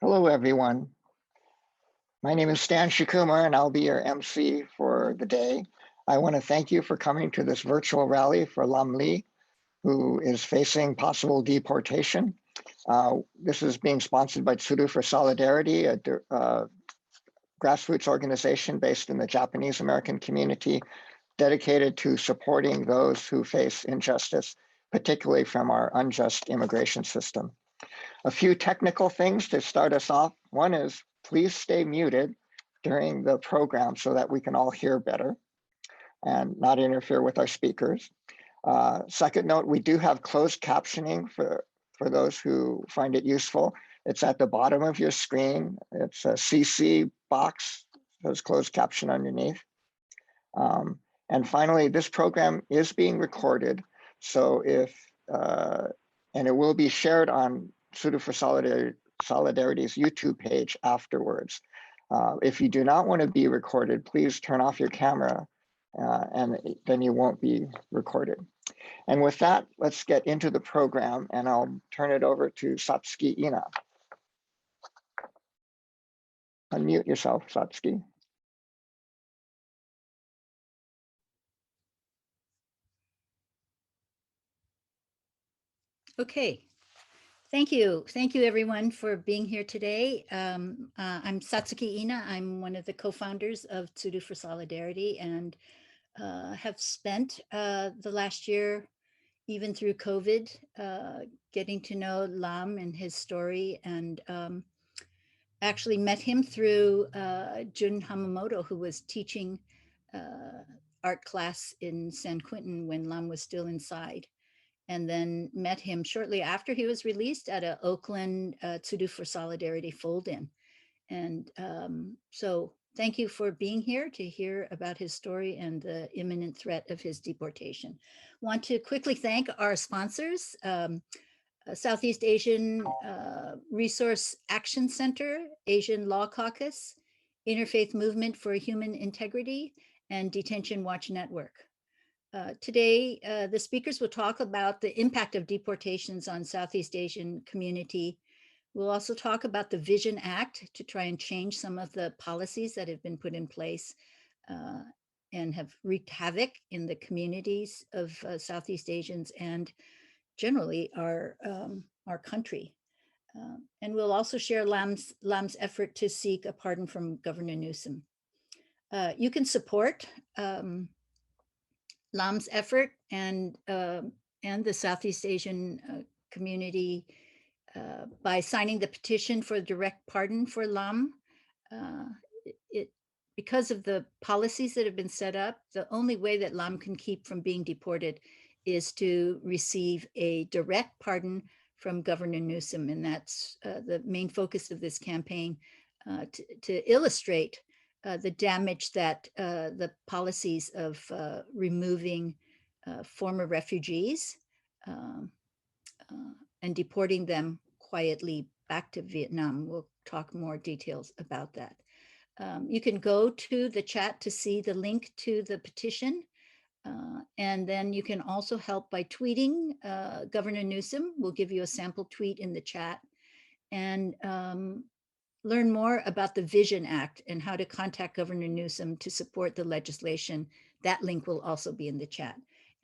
Hello, everyone. My name is Stan Shikumar, and I'll be your MC for the day. I want to thank you for coming to this virtual rally for Lam Le, who is facing possible deportation. This is being sponsored by Tsuru for Solidarity, a grassroots organization based in the Japanese American community, dedicated to supporting those who face injustice, particularly from our unjust immigration system. A few technical things to start us off. One is please stay muted during the program so that we can all hear better and not interfere with our speakers. Second note, we do have closed captioning for those who find it useful. It's at the bottom of your screen. It's a CC box, there's closed caption underneath. And finally, this program is being recorded. So and it will be shared on Tsuru for Solidarity's YouTube page afterwards. If you do not want to be recorded, please turn off your camera and then you won't be recorded. And with that, let's get into the program, and I'll turn it over to Satsuki Ina. Unmute yourself, Satsuki. Okay, thank you. Thank you everyone for being here today. I'm Satsuki Ina. I'm one of the co-founders of Tsuru for Solidarity and have spent the last year, even through COVID, getting to know Lam and his story, and actually met him through Jun Hamamoto, who was teaching art class in San Quentin when Lam was still inside. And then met him shortly after he was released at a Oakland Tsuru for Solidarity fold-in. And so thank you for being here to hear about his story and the imminent threat of his deportation. Want to quickly thank our sponsors, Southeast Asian Resource Action Center, Asian Law Caucus, Interfaith Movement for Human Integrity, and Detention Watch Network. Today, the speakers will talk about the impact of deportations on Southeast Asian community. We'll also talk about the Vision Act to try and change some of the policies that have been put in place and have wreaked havoc in the communities of Southeast Asians and generally our country. And we'll also share Lam's effort to seek a pardon from Governor Newsom. You can support Lam's effort and the Southeast Asian community by signing the petition for direct pardon for Lam. Because of the policies that have been set up, the only way that Lam can keep from being deported is to receive a direct pardon from Governor Newsom. And that's the main focus of this campaign, to illustrate the damage that the policies of removing former refugees and deporting them quietly back to Vietnam. We'll talk more details about that. You can go to the chat to see the link to the petition. And then you can also help by tweeting Governor Newsom. We'll give you a sample tweet in the chat. And learn more about the Vision Act and how to contact Governor Newsom to support the legislation. That link will also be in the chat.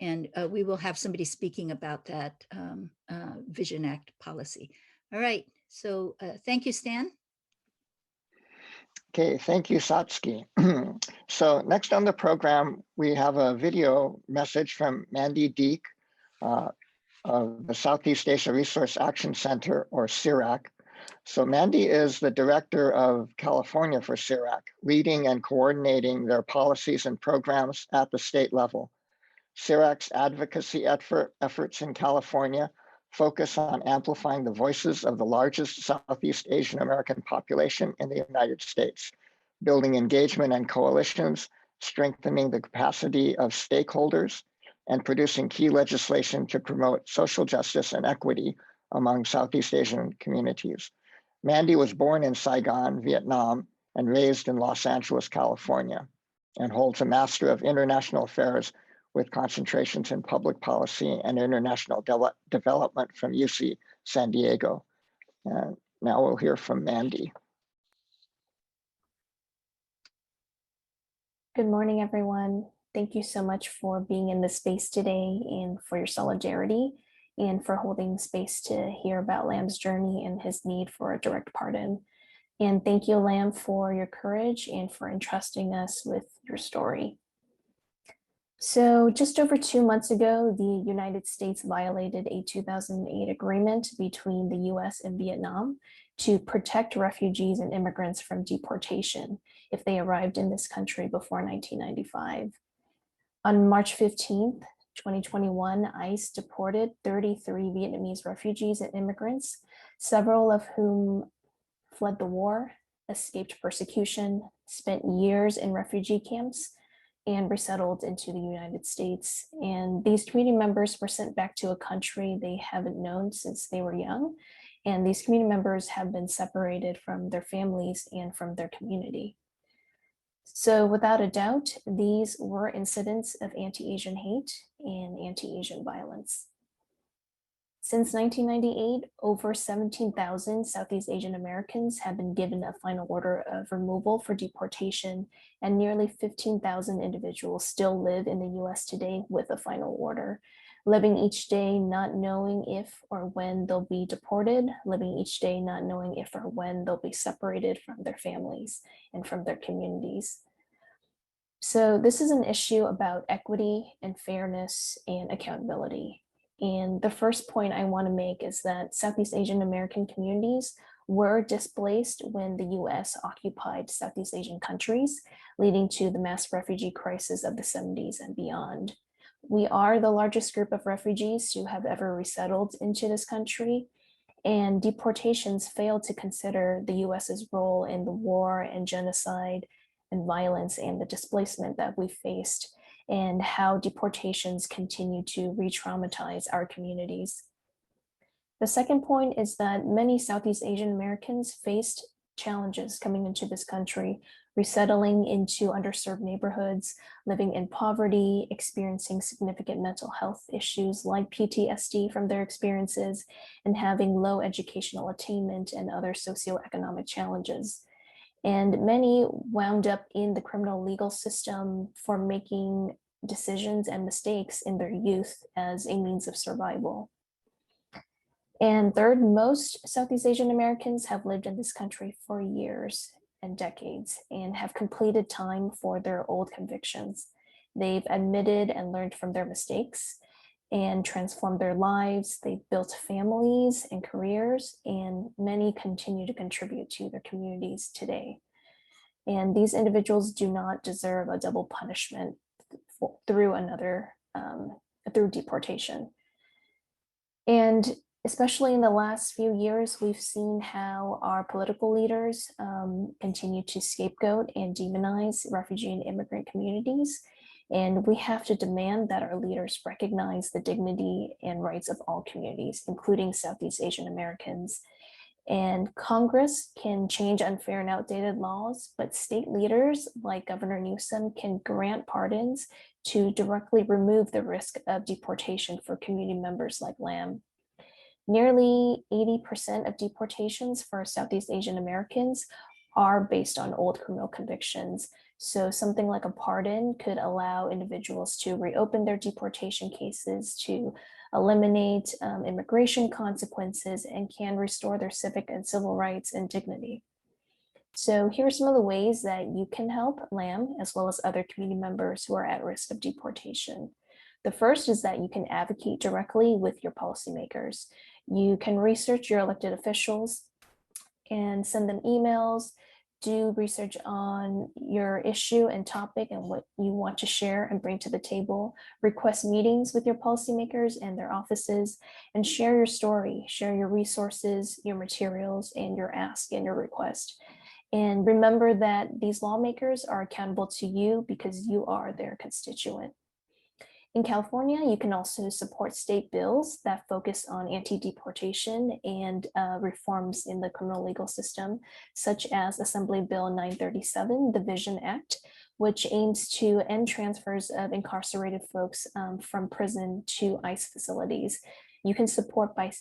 And we will have somebody speaking about that Vision Act policy. All right, so thank you, Stan. Okay, thank you, Satsuki. So next on the program, we have a video message from Mandy Deek of the Southeast Asia Resource Action Center, or CIRAC. So Mandy is the director of California for CIRAC, leading and coordinating their policies and programs at the state level. CIRAC's advocacy efforts in California focus on amplifying the voices of the largest Southeast Asian American population in the United States, building engagement and coalitions, strengthening the capacity of stakeholders, and producing key legislation to promote social justice and equity among Southeast Asian communities. Mandy was born in Saigon, Vietnam, and raised in Los Angeles, California, and holds a Master of International Affairs with concentrations in public policy and international development from UC San Diego. Now we'll hear from Mandy. Good morning, everyone. Thank you so much for being in this space today and for your solidarity and for holding space to hear about Lam's journey and his need for a direct pardon. And thank you, Lam, for your courage and for entrusting us with your story. So just over 2 months ago, the United States violated a 2008 agreement between the US and Vietnam to protect refugees and immigrants from deportation if they arrived in this country before 1995. On March 15th, 2021, ICE deported 33 Vietnamese refugees and immigrants, several of whom fled the war, escaped persecution, spent years in refugee camps, and resettled into the United States. And these community members were sent back to a country they haven't known since they were young. And these community members have been separated from their families and from their community. So without a doubt, these were incidents of anti-Asian hate and anti-Asian violence. Since 1998, over 17,000 Southeast Asian Americans have been given a final order of removal for deportation, and nearly 15,000 individuals still live in the US today with a final order, living each day not knowing if or when they'll be deported, living each day not knowing if or when they'll be separated from their families and from their communities. So this is an issue about equity and fairness and accountability. And the first point I want to make is that Southeast Asian American communities were displaced when the US occupied Southeast Asian countries, leading to the mass refugee crisis of the 70s and beyond. We are the largest group of refugees who have ever resettled into this country, and deportations failed to consider the US's role in the war and genocide and violence and the displacement that we faced, and how deportations continue to re-traumatize our communities. The second point is that many Southeast Asian Americans faced challenges coming into this country, resettling into underserved neighborhoods, living in poverty, experiencing significant mental health issues like PTSD from their experiences, and having low educational attainment and other socioeconomic challenges. And many wound up in the criminal legal system for making decisions and mistakes in their youth as a means of survival. And third, most Southeast Asian Americans have lived in this country for years and decades and have completed time for their old convictions. They've admitted and learned from their mistakes and transformed their lives. They've built families and careers, and many continue to contribute to their communities today. And these individuals do not deserve a double punishment through deportation. And especially in the last few years, we've seen how our political leaders continue to scapegoat and demonize refugee and immigrant communities. And we have to demand that our leaders recognize the dignity and rights of all communities, including Southeast Asian Americans. And Congress can change unfair and outdated laws, but state leaders like Governor Newsom can grant pardons to directly remove the risk of deportation for community members like Lam. Nearly 80% of deportations for Southeast Asian Americans are based on old criminal convictions. So something like a pardon could allow individuals to reopen their deportation cases, to eliminate immigration consequences, and can restore their civic and civil rights and dignity. So here are some of the ways that you can help Lam, as well as other community members who are at risk of deportation. The first is that you can advocate directly with your policymakers. You can research your elected officials and send them emails, do research on your issue and topic and what you want to share and bring to the table, request meetings with your policymakers and their offices, and share your story, share your resources, your materials, and your ask and your request. And remember that these lawmakers are accountable to you because you are their constituent. In California, you can also support state bills that focus on anti-deportation and reforms in the criminal legal system, such as Assembly Bill 937, the VISION Act, which aims to end transfers of incarcerated folks from prison to ICE facilities. You can support by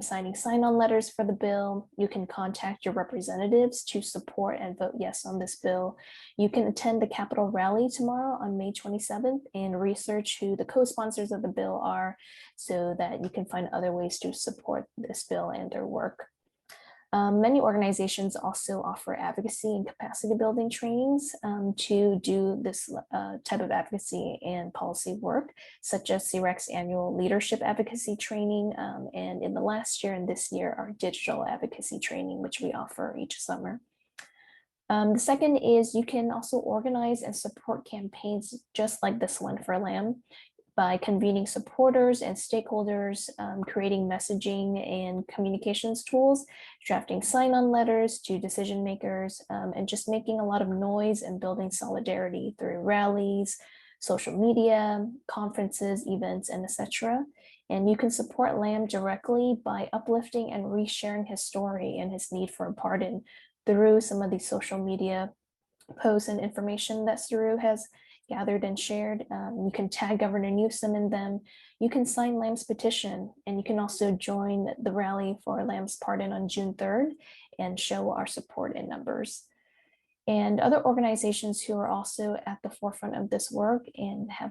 signing sign-on letters for the bill. You can contact your representatives to support and vote yes on this bill. You can attend the Capitol rally tomorrow on May 27th and research who the co-sponsors of the bill are so that you can find other ways to support this bill and their work. Many organizations also offer advocacy and capacity building trainings to do this type of advocacy and policy work, such as CREC's annual leadership advocacy training, and in the last year and this year, our digital advocacy training, which we offer each summer. The second is you can also organize and support campaigns just like this one for LAM by convening supporters and stakeholders, creating messaging and communications tools, drafting sign-on letters to decision makers, and just making a lot of noise and building solidarity through rallies, social media, conferences, events, and etc. And you can support LAM directly by uplifting and resharing his story and his need for a pardon through some of these social media posts and information that Saru has gathered and shared. You can tag Governor Newsom in them. You can sign LAM's petition, and you can also join the rally for LAM's pardon on June 3rd and show our support in numbers. And other organizations who are also at the forefront of this work and have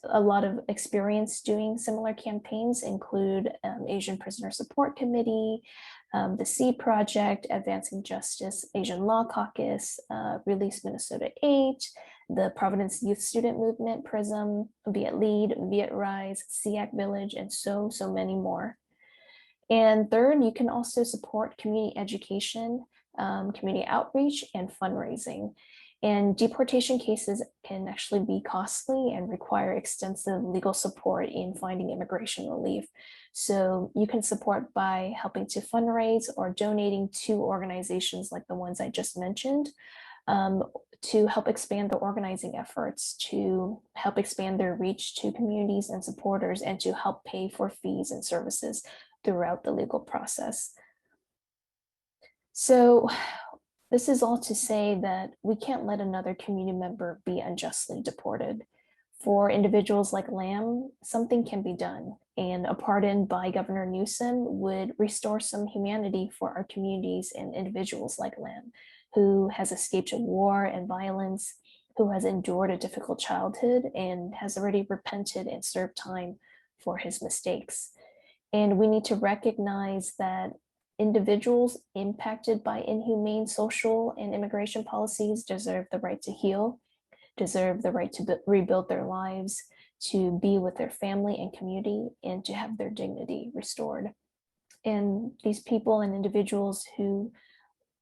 a lot of experience doing similar campaigns include Asian Prisoner Support Committee, the SEED Project, Advancing Justice, Asian Law Caucus, Release Minnesota 8, the Providence Youth Student Movement, PRISM, Viet Lead, Viet Rise, SEAC Village, and so many more. And third, you can also support community education, community outreach, and fundraising. And deportation cases can actually be costly and require extensive legal support in finding immigration relief. So you can support by helping to fundraise or donating to organizations like the ones I just mentioned, to help expand the organizing efforts, to help expand their reach to communities and supporters, and to help pay for fees and services throughout the legal process. So this is all to say that we can't let another community member be unjustly deported. For individuals like LAM, something can be done, and a pardon by Governor Newsom would restore some humanity for our communities and individuals like LAM, who has escaped war and violence, who has endured a difficult childhood and has already repented and served time for his mistakes. And we need to recognize that individuals impacted by inhumane social and immigration policies deserve the right to heal, deserve the right to rebuild their lives, to be with their family and community, and to have their dignity restored. And these people and individuals who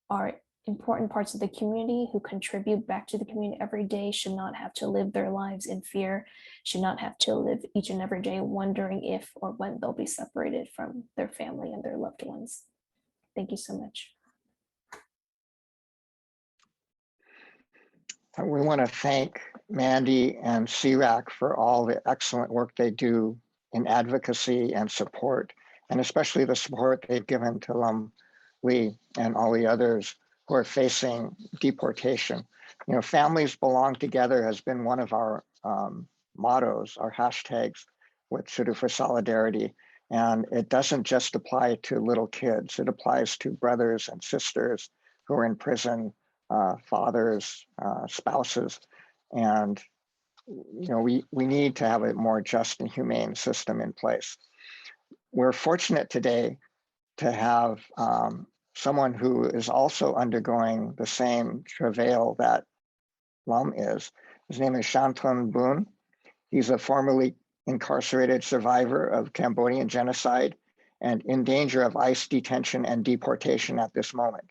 are important parts of the community, who contribute back to the community every day, should not have to live their lives in fear, should not have to live each and every day wondering if or when they'll be separated from their family and their loved ones. Thank you so much. We want to thank Mandy and CRAC for all the excellent work they do in advocacy and support, and especially the support they've given to Lam Lee and all the others who are facing deportation. You know, families belong together has been one of our mottos, our hashtags with Sudo for Solidarity. And it doesn't just apply to little kids, it applies to brothers and sisters who are in prison, fathers, spouses. And you know, we need to have a more just and humane system in place. We're fortunate today to have someone who is also undergoing the same travail that Lam is. His name is Shanton Boon. He's a formerly incarcerated survivor of Cambodian genocide and in danger of ICE detention and deportation at this moment.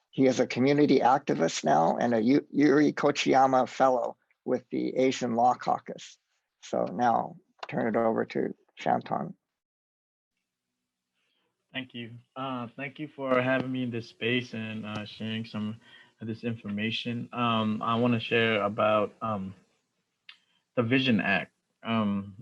He is a community activist now and a Yuri Kochiyama Fellow with the Asian Law Caucus. So now turn it over to Shanton. Thank you. Thank you for having me in this space and sharing some of this information. I want to share about the Vision Act.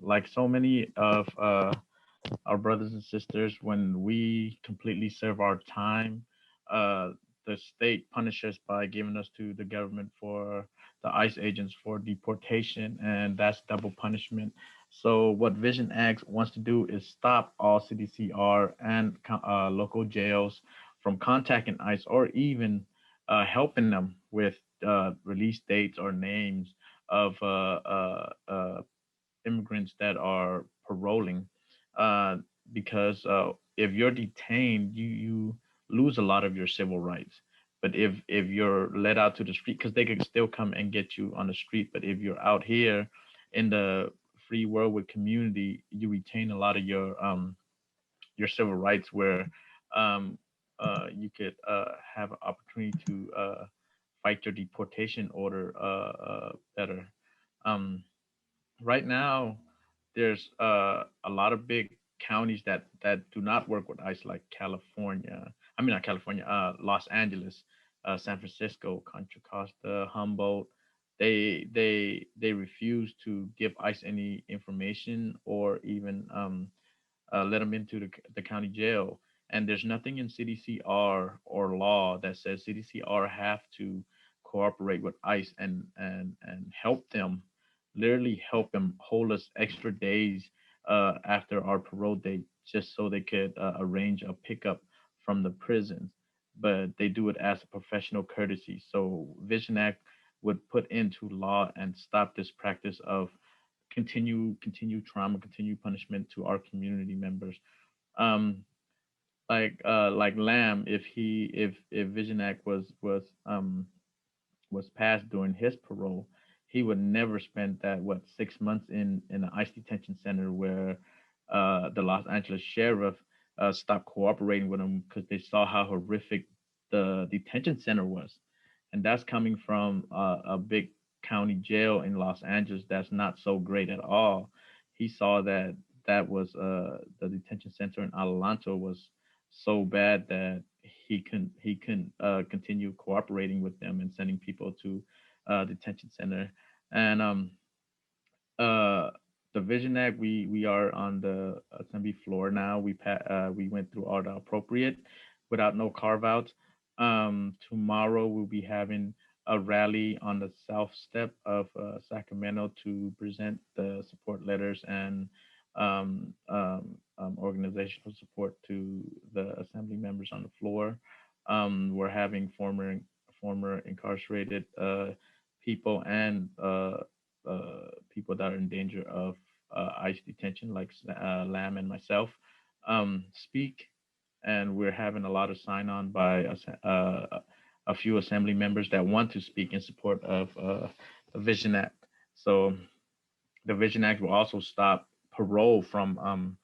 Like so many of our brothers and sisters, when we completely serve our time, the state punishes by giving us to the government for the ICE agents for deportation, and that's double punishment. So what Vision X wants to do is stop all CDCR and local jails from contacting ICE or even helping them with release dates or names of immigrants that are paroling, uh, because if you're detained, you lose a lot of your civil rights. But if you're let out to the street, because they could still come and get you on the street, but if you're out here in the free world with community, you retain a lot of your civil rights, where um, you could have an opportunity to fight your deportation order better. Um, right now there's a lot of big counties that do not work with ICE, like California. I mean, not California, Los Angeles, San Francisco, Contra Costa, Humboldt. They refuse to give ICE any information or even let them into the county jail. And there's nothing in CDCR or law that says CDCR have to cooperate with ICE and help them, literally help them hold us extra days after our parole date, just so they could arrange a pickup from the prisons. But they do it as a professional courtesy. So Vision Act would put into law and stop this practice of continue trauma, continue punishment to our community members. Um, like Lamb, if Vision Act was passed during his parole, he would never spend that, what, 6 months in an ICE detention center, where the Los Angeles sheriff stopped cooperating with him because they saw how horrific the detention center was. And that's coming from a big county jail in Los Angeles that's not so great at all. He saw that the detention center in Adelanto was so bad that he couldn't continue cooperating with them and sending people to detention center. And uh the Vision Act, we are on the assembly floor now. We went through all the appropriate without no carve outs. Tomorrow we'll be having a rally on the south step of Sacramento to present the support letters and organizational support to the assembly members on the floor. We're having former incarcerated people and people that are in danger of ICE detention, like Lamb and myself, speak. And we're having a lot of sign on by a few assembly members that want to speak in support of the Vision Act. So the Vision Act will also stop parole from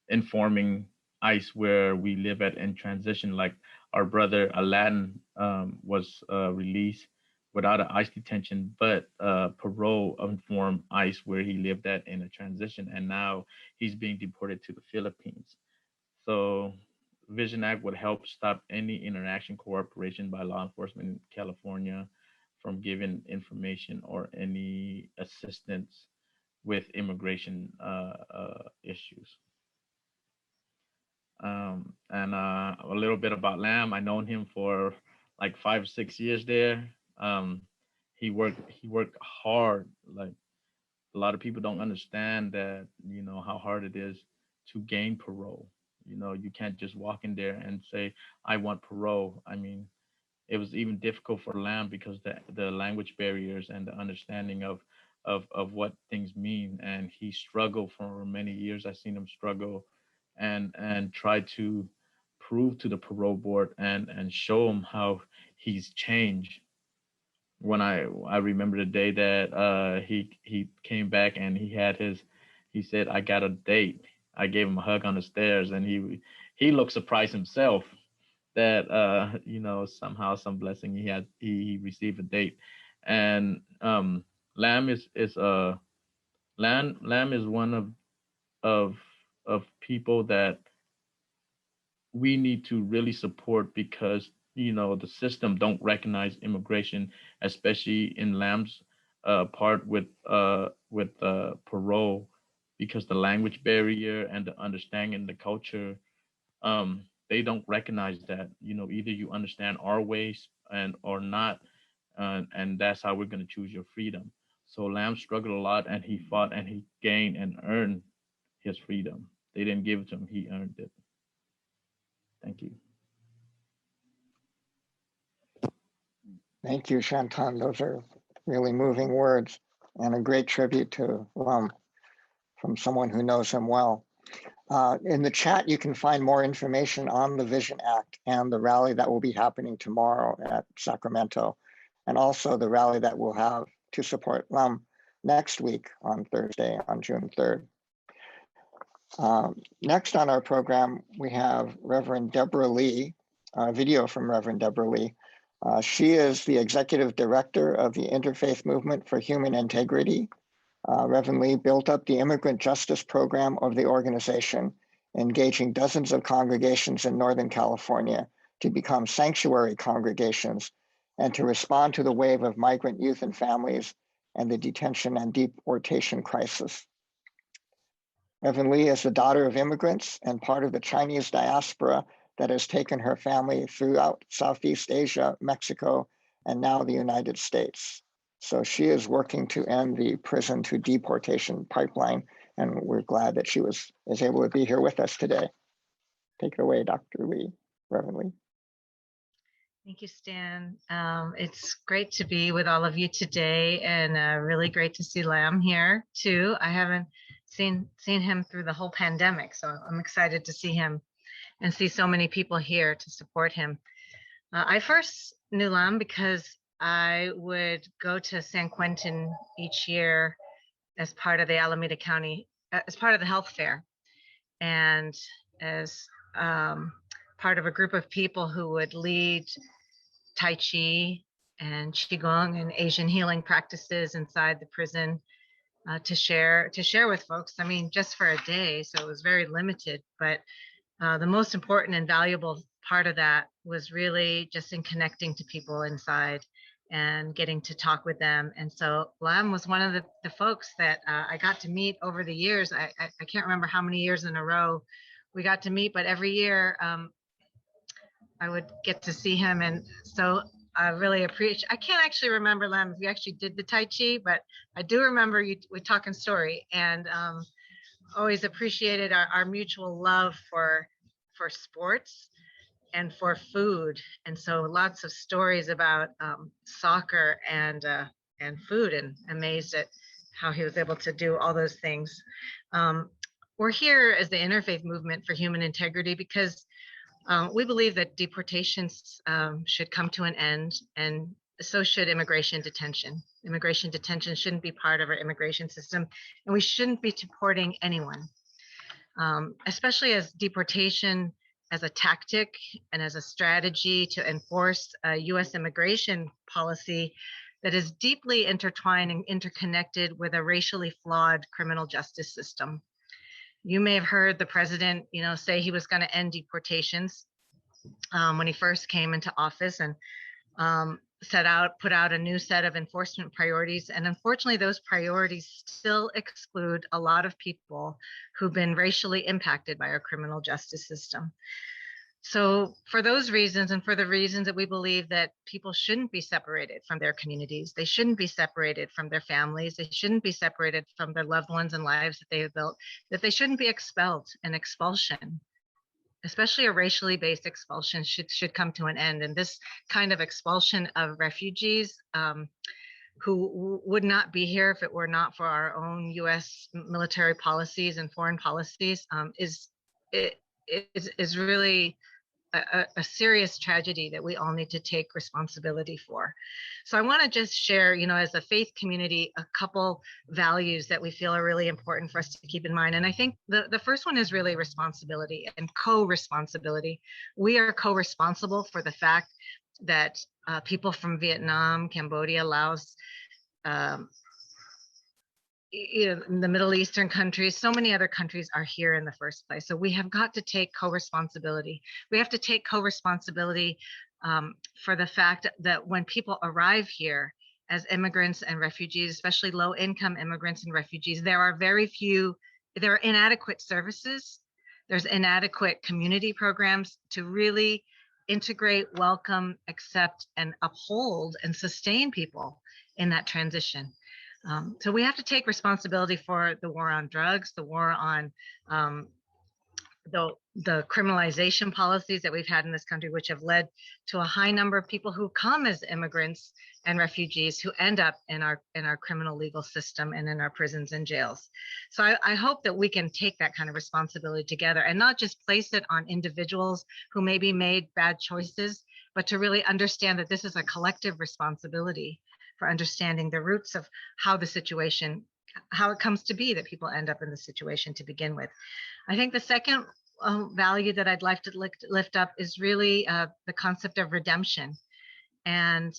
informing ICE where we live at in transition. Like our brother Aladdin was released without an ICE detention, but parole informed ICE where he lived at in a transition, and now he's being deported to the Philippines. So Vision Act would help stop any interaction cooperation by law enforcement in California from giving information or any assistance with immigration issues. And a little bit about Lamb. I known him for like 5 or 6 years there. Um, he worked hard. Like a lot of people don't understand that, how hard it is to gain parole. You can't just walk in there and say, I want parole. I mean, it was even difficult for Lamb because the language barriers and the understanding of what things mean. And he struggled for many years. I seen him struggle and try to prove to the parole board and show him how he's changed. When I remember the day that he came back and he said, I got a date. I gave him a hug on the stairs, and he looked surprised himself that somehow, some blessing, he received a date. And Lamb is one of of people that we need to really support, because the system don't recognize immigration, especially in Lamb's part with parole, because the language barrier and the understanding the culture, they don't recognize that. Either you understand our ways and or not, and that's how we're going to choose your freedom. So Lam struggled a lot, and he fought, and he gained and earned his freedom. They didn't give it to him; he earned it. Thank you. Thank you, Shantan. Those are really moving words and a great tribute to Lum from someone who knows him well. In the chat, you can find more information on the Vision Act and the rally that will be happening tomorrow at Sacramento, and also the rally that we'll have to support Lum next week on Thursday, on June 3rd. Next on our program, we have Reverend Deborah Lee, a video from Reverend Deborah Lee. She is the executive director of the Interfaith Movement for Human Integrity. Reverend Lee built up the immigrant justice program of the organization, engaging dozens of congregations in Northern California to become sanctuary congregations and to respond to the wave of migrant youth and families and the detention and deportation crisis. Reverend Lee is the daughter of immigrants and part of the Chinese diaspora that has taken her family throughout Southeast Asia, Mexico, and now the United States. So she is working to end the prison to deportation pipeline, and we're glad that she is able to be here with us today. Take it away, Dr. Lee, Reverend Lee. Thank you, Stan. It's great to be with all of you today, and really great to see Lam here too. I haven't seen him through the whole pandemic, so I'm excited to see him and see so many people here to support him. I first knew Lam because I would go to San Quentin each year as part of the Alameda County, as part of the health fair, and as part of a group of people who would lead Tai Chi and Qigong and Asian healing practices inside the prison to share with folks. I mean, just for a day, so it was very limited, but the most important and valuable part of that was really just in connecting to people inside and getting to talk with them. And so Lam was one of the folks that I got to meet over the years. I can't remember how many years in a row we got to meet, but every year I would get to see him. And so I really appreciate, I can't actually remember, Lam, if you actually did the Tai Chi, but I do remember we talking story, and always appreciated our mutual love for sports and for food. And so lots of stories about soccer and food, and amazed at how he was able to do all those things. We're here as the Interfaith Movement for Human Integrity because we believe that deportations should come to an end, and so should immigration detention. Immigration detention shouldn't be part of our immigration system, and we shouldn't be deporting anyone, especially as deportation as a tactic and as a strategy to enforce a U.S. immigration policy that is deeply intertwined and interconnected with a racially flawed criminal justice system. You may have heard the president, say he was going to end deportations when he first came into office, and put out a new set of enforcement priorities. And unfortunately, those priorities still exclude a lot of people who've been racially impacted by our criminal justice system. So for those reasons, and for the reasons that we believe that people shouldn't be separated from their communities, they shouldn't be separated from their families, they shouldn't be separated from their loved ones and lives that they have built, that they shouldn't be expelled. An expulsion, especially a racially based expulsion, should come to an end. And this kind of expulsion of refugees who would not be here if it were not for our own U.S. military policies and foreign policies is really a serious tragedy that we all need to take responsibility for. So I want to just share, as a faith community, a couple values that we feel are really important for us to keep in mind. And I think the first one is really responsibility and co-responsibility. We are co-responsible for the fact that people from Vietnam, Cambodia, Laos, in the Middle Eastern countries, so many other countries are here in the first place. So we have got to take co-responsibility. We have to take co-responsibility for the fact that when people arrive here as immigrants and refugees, especially low-income immigrants and refugees, there are inadequate services. There's inadequate community programs to really integrate, welcome, accept, and uphold and sustain people in that transition. So we have to take responsibility for the war on drugs, the war on the criminalization policies that we've had in this country, which have led to a high number of people who come as immigrants and refugees who end up in our criminal legal system and in our prisons and jails. So I hope that we can take that kind of responsibility together and not just place it on individuals who maybe made bad choices, but to really understand that this is a collective responsibility for understanding the roots of how the situation, how it comes to be that people end up in the situation to begin with. I think the second value that I'd like to lift up is really the concept of redemption, and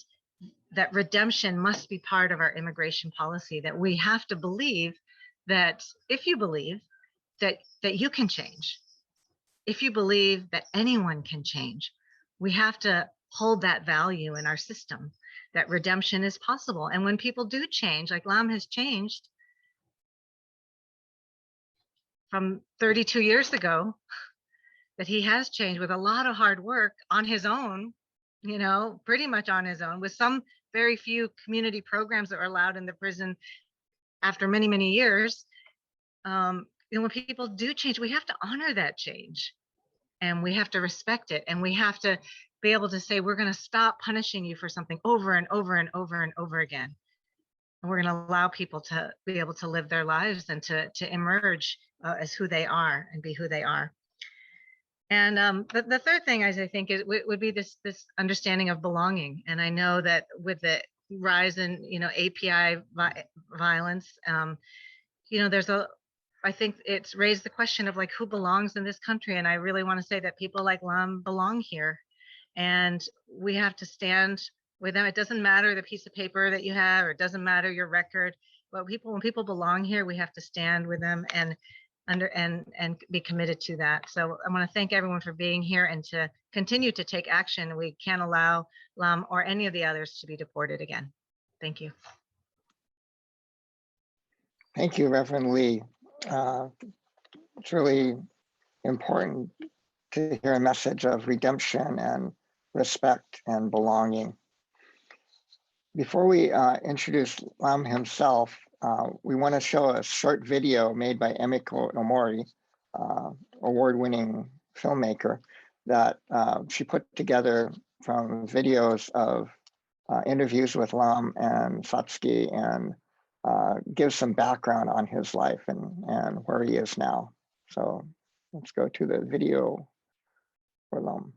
that redemption must be part of our immigration policy, that we have to believe that if you believe that you can change, if you believe that anyone can change, we have to hold that value in our system, that redemption is possible. And when people do change, like Lam has changed from 32 years ago, that he has changed with a lot of hard work on his own, pretty much on his own, with some very few community programs that were allowed in the prison after many, many years. When people do change, we have to honor that change, and we have to respect it, and we have to be able to say, we're going to stop punishing you for something over and over and over and over again. And we're going to allow people to be able to live their lives and to emerge as who they are and be who they are. And the third thing, I think, would be this understanding of belonging. And I know that with the rise in API violence, I think it's raised the question of like, who belongs in this country. And I really want to say that people like Lam belong here, and we have to stand with them. It doesn't matter the piece of paper that you have, or it doesn't matter your record, but when people belong here, we have to stand with them and be committed to that. So I want to thank everyone for being here and to continue to take action. We can't allow Lam or any of the others to be deported again. Thank you. Thank you, Reverend Lee. It's really important to hear a message of redemption and respect and belonging. Before we introduce Lam himself, we want to show a short video made by Emiko Omori, award-winning filmmaker, that she put together from videos of interviews with Lam and Satsuki, and gives some background on his life and where he is now. So let's go to the video for Lam.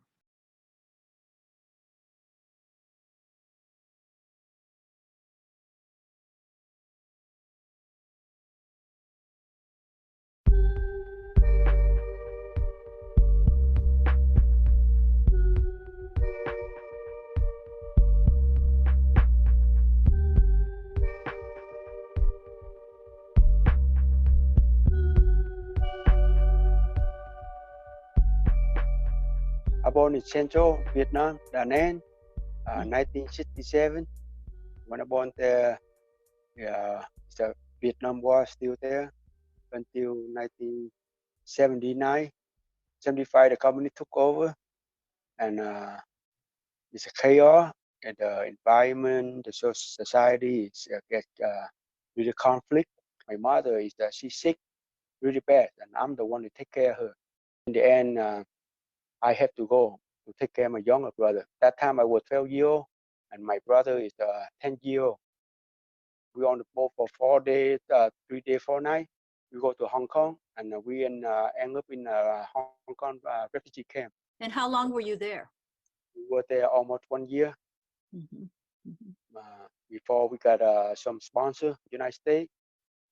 Born in Central Vietnam, Da Nang, 1967. When I born there, the Vietnam War still there until 1979. 75, the communist took over, and it's a chaos, and the environment, the society is get really conflict. My mother is she's sick, really bad, and I'm the one to take care of her. In the end, I have to go to take care of my younger brother. That time I was 12 years old, and my brother is 10 years old. We on the boat for 4 days, 3 days, 4 nights. We go to Hong Kong, and we end up in Hong Kong refugee camp. And how long were you there? We were there almost 1 year. Mm-hmm. Mm-hmm. Before we got some sponsor, United States.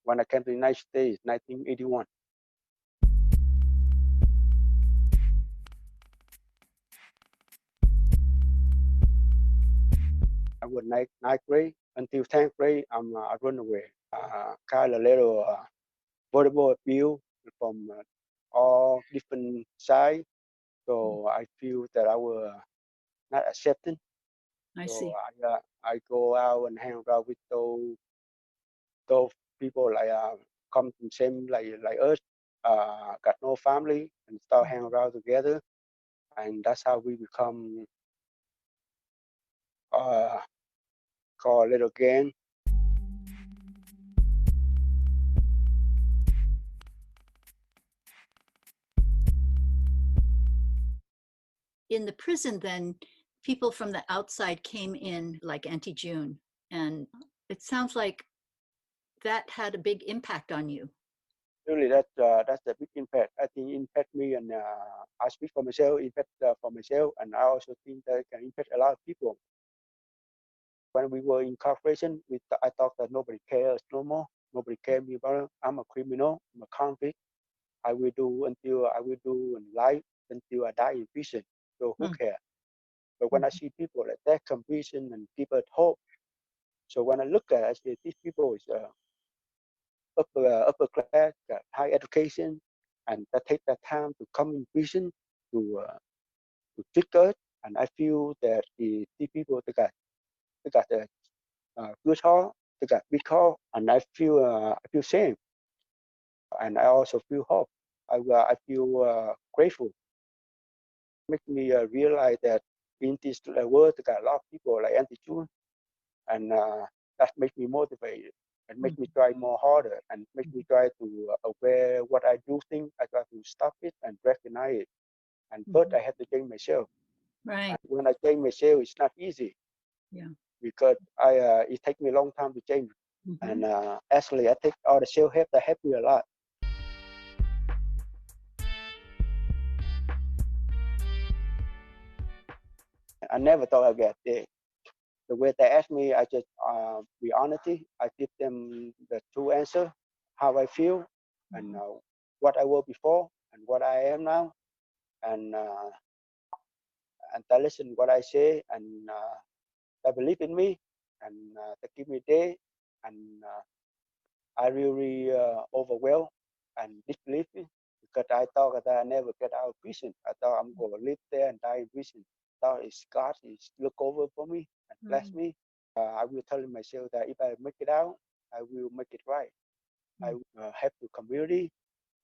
When I came to the United States, 1981. I was ninth grade until 10th grade. I run away. Kind of little verbal abuse from all different sides. So I feel that I was not accepted. I see. I go out and hang around with those people like come from same like us, got no family, and start hanging around together, and that's how we become called a little gang. in the prison, then people from the outside came in, like Auntie June, and it sounds like that had a big impact on you. Really, that's a big impact. I think impact me, and I speak for myself, impact for myself, and I also think that it can impact a lot of people. When we were in corporation, I thought that nobody cares no more. Nobody cares me about it. I'm a criminal. I'm a convict. I will do in life until I die in prison. So who cares? But when I see people like that, compassion and give us hope. So when I look at it, I say these people is upper class, high education, and they take their time to come in prison to treat us. And I feel that the people they got a good heart, they got big heart, and I feel shame, and I also feel hope. I feel grateful. Make me realize that in this world, there got a lot of people like Auntie June, and that makes me motivated and make me try more harder and make me try to aware what I do think. I try to stop it and recognize it. And first, I have to change myself. Right. And when I change myself, it's not easy. Yeah. Because it takes me a long time to change. And actually, I take all the self-help that help me a lot. I never thought I'd get there. The way they ask me, I just be honest. I give them the true answer, how I feel, and what I was before and what I am now, and they listen what I say, and they believe in me, and they give me day, and I really overwhelmed and disbelief me because I thought that I never get out of prison. I thought I'm going to live there and die in prison. I thought it's God is look over for me and bless me. I will tell myself that if I make it out, I will make it right. I will help the community.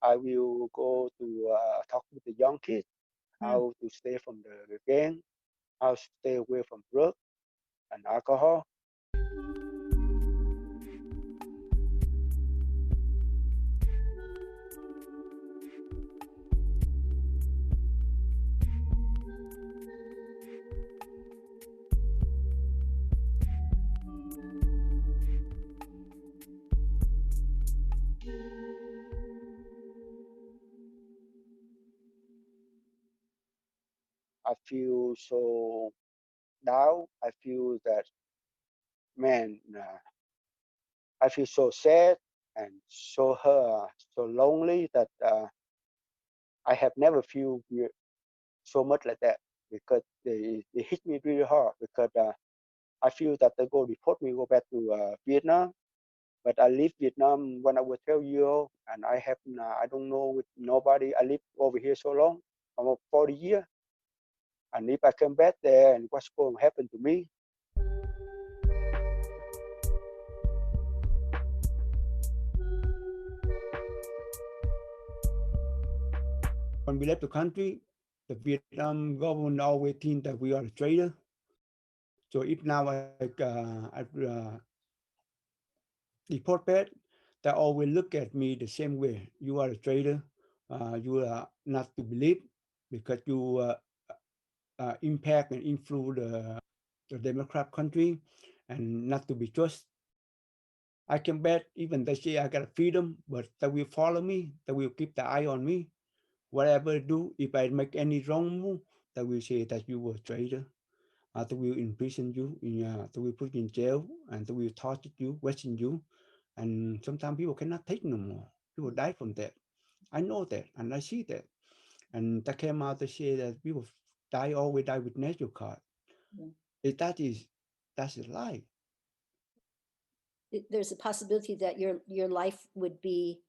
I will go to talk with the young kids, how to stay from the gang, how to stay away from drugs and alcohol. I feel so down. I feel that, man, I feel so sad and so so lonely that I have never feel so much like that because they hit me really hard because I feel that they go report me go back to Vietnam, but I leave Vietnam when I was 12 years old, and I don't know with nobody. I live over here so long, almost 40 years, and if I come back there, and what's going to happen to me? When we left the country, the Vietnam government always think that we are a traitor. So if now I deport back, they always look at me the same way. You are a traitor. You are not to believe because you impact and influence the Democrat country and not to be trusted. I can bet even they say I got freedom, but they will follow me. They will keep the eye on me. Whatever I do, if I make any wrong move, they will say that you were a traitor. They will imprison you, they will put you in jail, and they will torture you, question you. And sometimes people cannot take no more. People die from that. I know that, and I see that. And they came out to say that people always die with natural cause. If that's a lie. There's a possibility that your life would be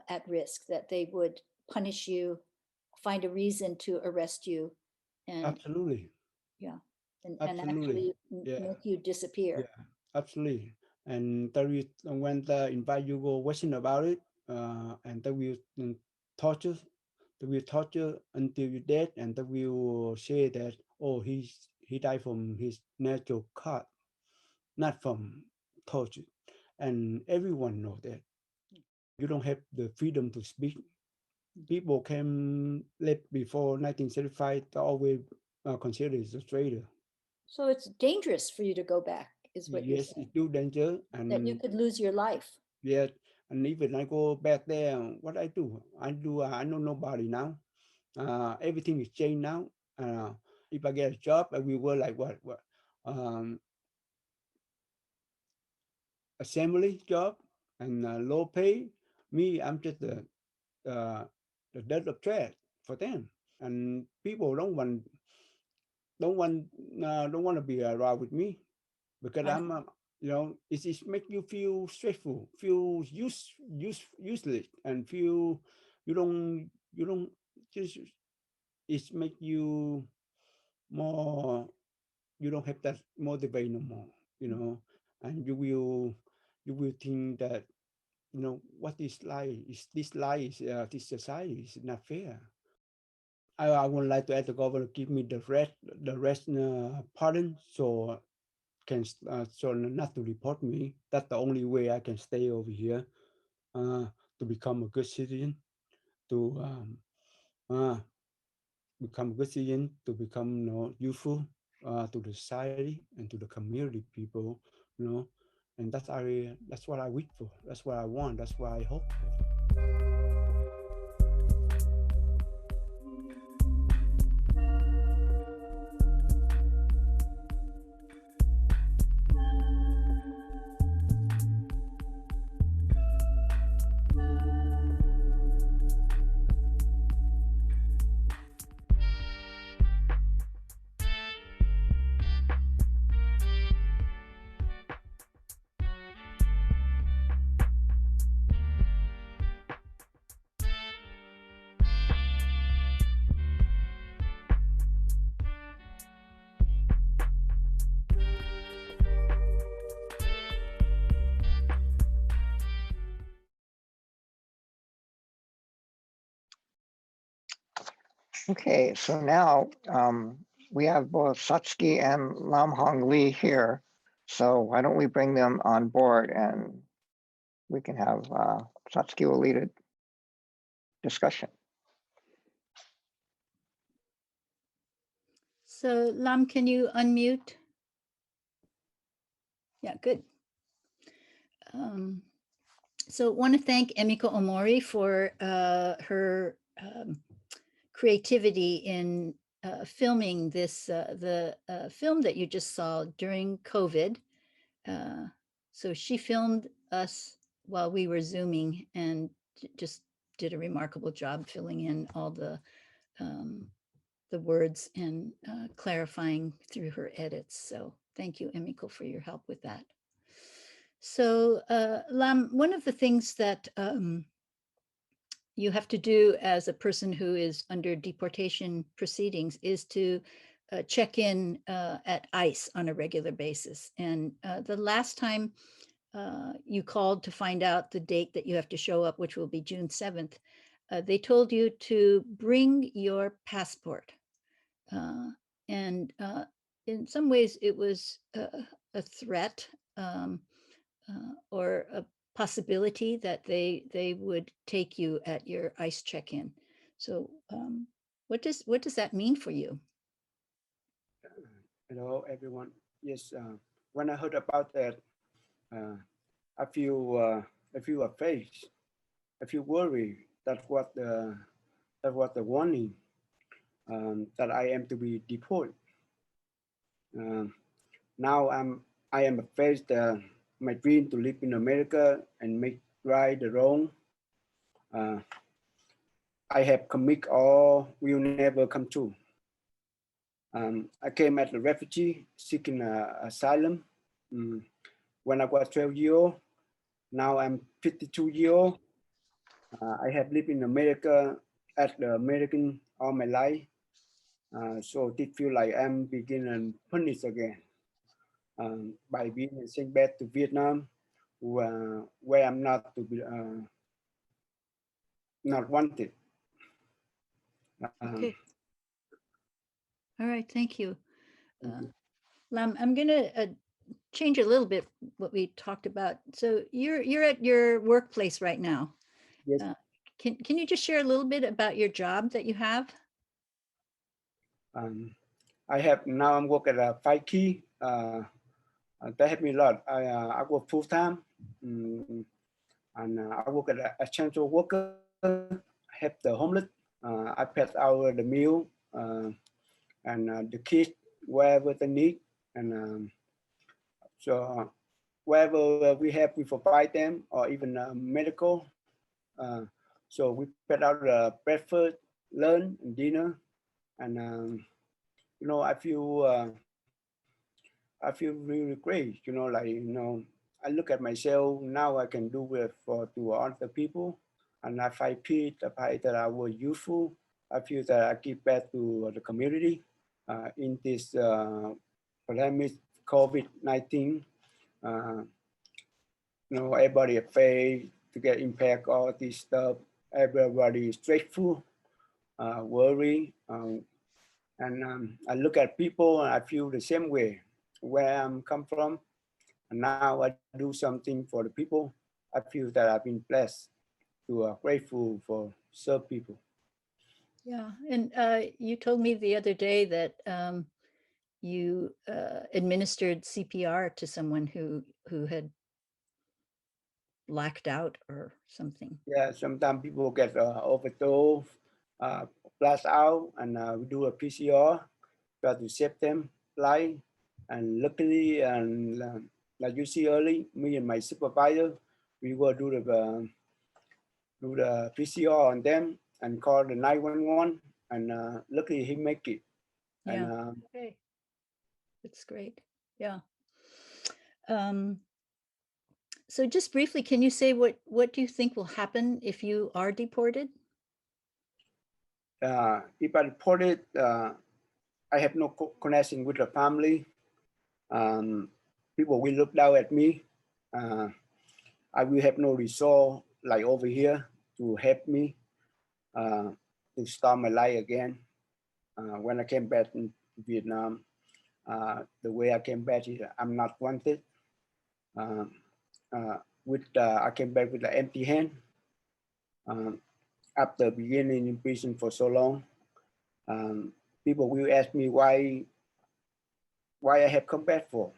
at risk, that they would punish you, find a reason to arrest you, and absolutely, and absolutely, actually make you disappear. Yeah, absolutely. And when they invite you go question about it, and they will torture, they will torture until you're dead, and they will say that he died from his natural cause, not from torture. And everyone knows that. You don't have the freedom to speak. People came left before 1975, they always considered as a traitor. So it's dangerous for you to go back, is what you're Yes, saying, it's too dangerous, that you and could lose your life. yet, and even I go back there, what I do? I know nobody now. Everything is changed now. If I get a job, I will work like what assembly job and low pay. Me, I'm just the dead of threat for them, and people don't want to be around with me because I- I'm it make you feel stressful, feel useless, and feel you don't just it make you more, you don't have that motivate no more, and you will think that what is life is, this life is this society is not fair. I would like to ask the government give me the rest pardon, so can so not to report me. That's the only way I can stay over here, to become a good citizen, to become a good citizen, to become useful to the society and to the community people, and that's what I wish for. That's what I want. That's what I hope for. Okay, so now we have both Satsuki and Lam Hong Lee here. So why don't we bring them on board and we can have Satsuki will lead a discussion. So Lam, can you unmute? Yeah, good. So want to thank Emiko Omori for her creativity in filming this, the film that you just saw during COVID. So she filmed us while we were Zooming and just did a remarkable job filling in all the words and clarifying through her edits. So thank you, Emiko, for your help with that. So Lam, one of the things that you have to do as a person who is under deportation proceedings is to check in at ICE on a regular basis. And the last time you called to find out the date that you have to show up, which will be June 7th, they told you to bring your passport. And in some ways it was a threat or a possibility that they would take you at your ICE check-in. So what does that mean for you? Hello, everyone. Yes, when I heard about that, I feel afraid. I feel worried. That's what the warning, that I am to be deported. Now I am afraid that my dream to live in America and make right the wrong I have commit or will never come true. I came as a refugee seeking asylum when I was 12 years old. Now I'm 52 years old. I have lived in America as the American all my life. So it feel like I'm being punished again by being sent back to Vietnam, where I'm not to be not wanted. Okay. All right, thank you. Lam, I'm gonna change a little bit what we talked about. So you're at your workplace right now. Yes. Can you just share a little bit about your job that you have? I have now I'm working at Five Key. That helped me a lot. I work full time, and I work as a essential worker. Help the homeless. I pass out the meal and the kids wherever they need, and so wherever we have, we provide them, or even medical. Uh, so we pass out breakfast, lunch, and dinner, and you know, I feel really great. You know, like I look at myself now. I can do it to other people, and I find peace. I find that I was useful. I feel that I give back to the community in this pandemic, COVID-19. Uh, everybody afraid to get impact all this stuff. Everybody is stressful, worry, and I look at people and I feel the same way where I'm come from. And now I do something for the people. I feel that I've been blessed to grateful for serve people. Yeah, and you told me the other day that you administered CPR to someone who had blacked out or something. Yeah, sometimes people get overdose, blast out, and we do a PCR, try to save them life. And luckily, and like you see early, me and my supervisor, we will do the PCR on them and call the 911. And luckily, he make it. And Yeah. Okay. That's great. Yeah. Um, so just briefly, can you say what do you think will happen if you are deported? If I deported, I have no connection with the family. People will look down at me. I will have no resource like over here to help me to start my life again. When I came back in Vietnam, the way I came back is I'm not wanted. I came back with an empty hand. After beginning in prison for so long, people will ask me why I have come back for.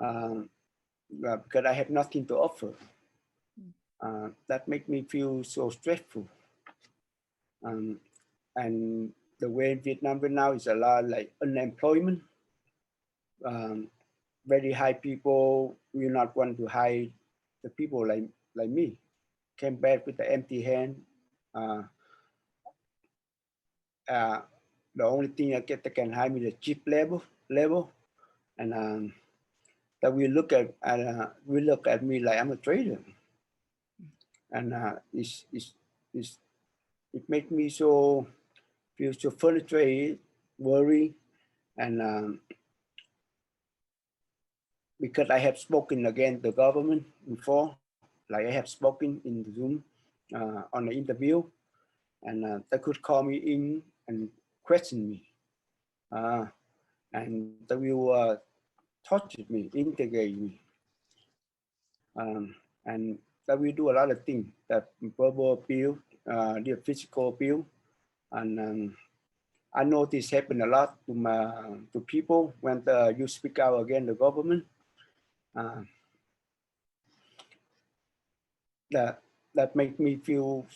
Because I have nothing to offer. That make me feel so stressful. And the way in Vietnam right now is a lot like unemployment. Very high people will not want to hire the people like me. Came back with the empty hand. The only thing I get that can hire me the cheap level, and that we look at me like I'm a traitor, and it makes me feel so frustrated, worried, and because I have spoken against the government before, like I have spoken in the Zoom on the interview, and they could call me in and question me, and they will torture me, integrate me, and that we do a lot of things, that verbal abuse, the physical abuse, and I know this happen a lot to people when you speak out against the government. That make me feel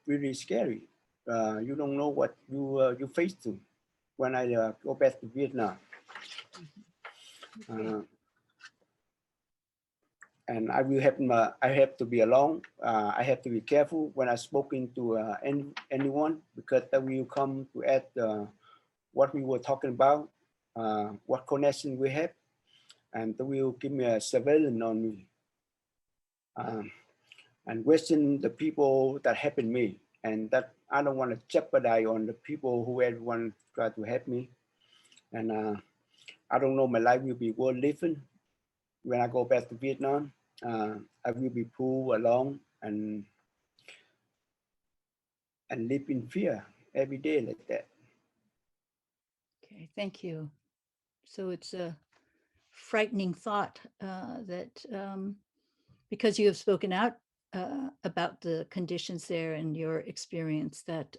really scary. You don't know what you face to when I go back to Vietnam. Okay. And I have to be alone. I have to be careful when I spoken to anyone, because they will come to ask what we were talking about, what connection we have, and they will give me a surveillance on me, and question the people that helped me, and that I don't want to jeopardize on the people who everyone try to help me, and I don't know my life will be worth living when I go back to Vietnam. I will be poor, alone, and live in fear every day like that. Okay, thank you. So it's a frightening thought that because you have spoken out about the conditions there and your experience, that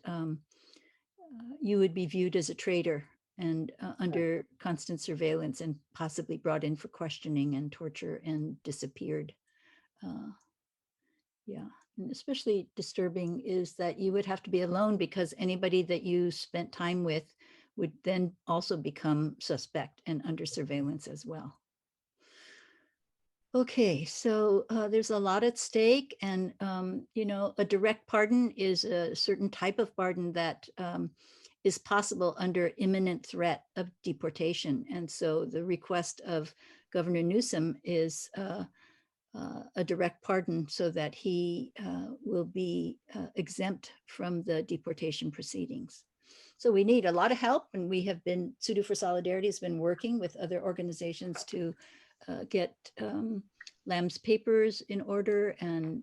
you would be viewed as a traitor and under constant surveillance and possibly brought in for questioning and torture and disappeared. Yeah, and especially disturbing is that you would have to be alone because anybody that you spent time with would then also become suspect and under surveillance as well. Okay, so there's a lot at stake, and you know, a direct pardon is a certain type of pardon that is possible under imminent threat of deportation. And so the request of Governor Newsom is a direct pardon so that he will be exempt from the deportation proceedings. So we need a lot of help, and we have been, Sudo for Solidarity has been working with other organizations to get Lam's papers in order, and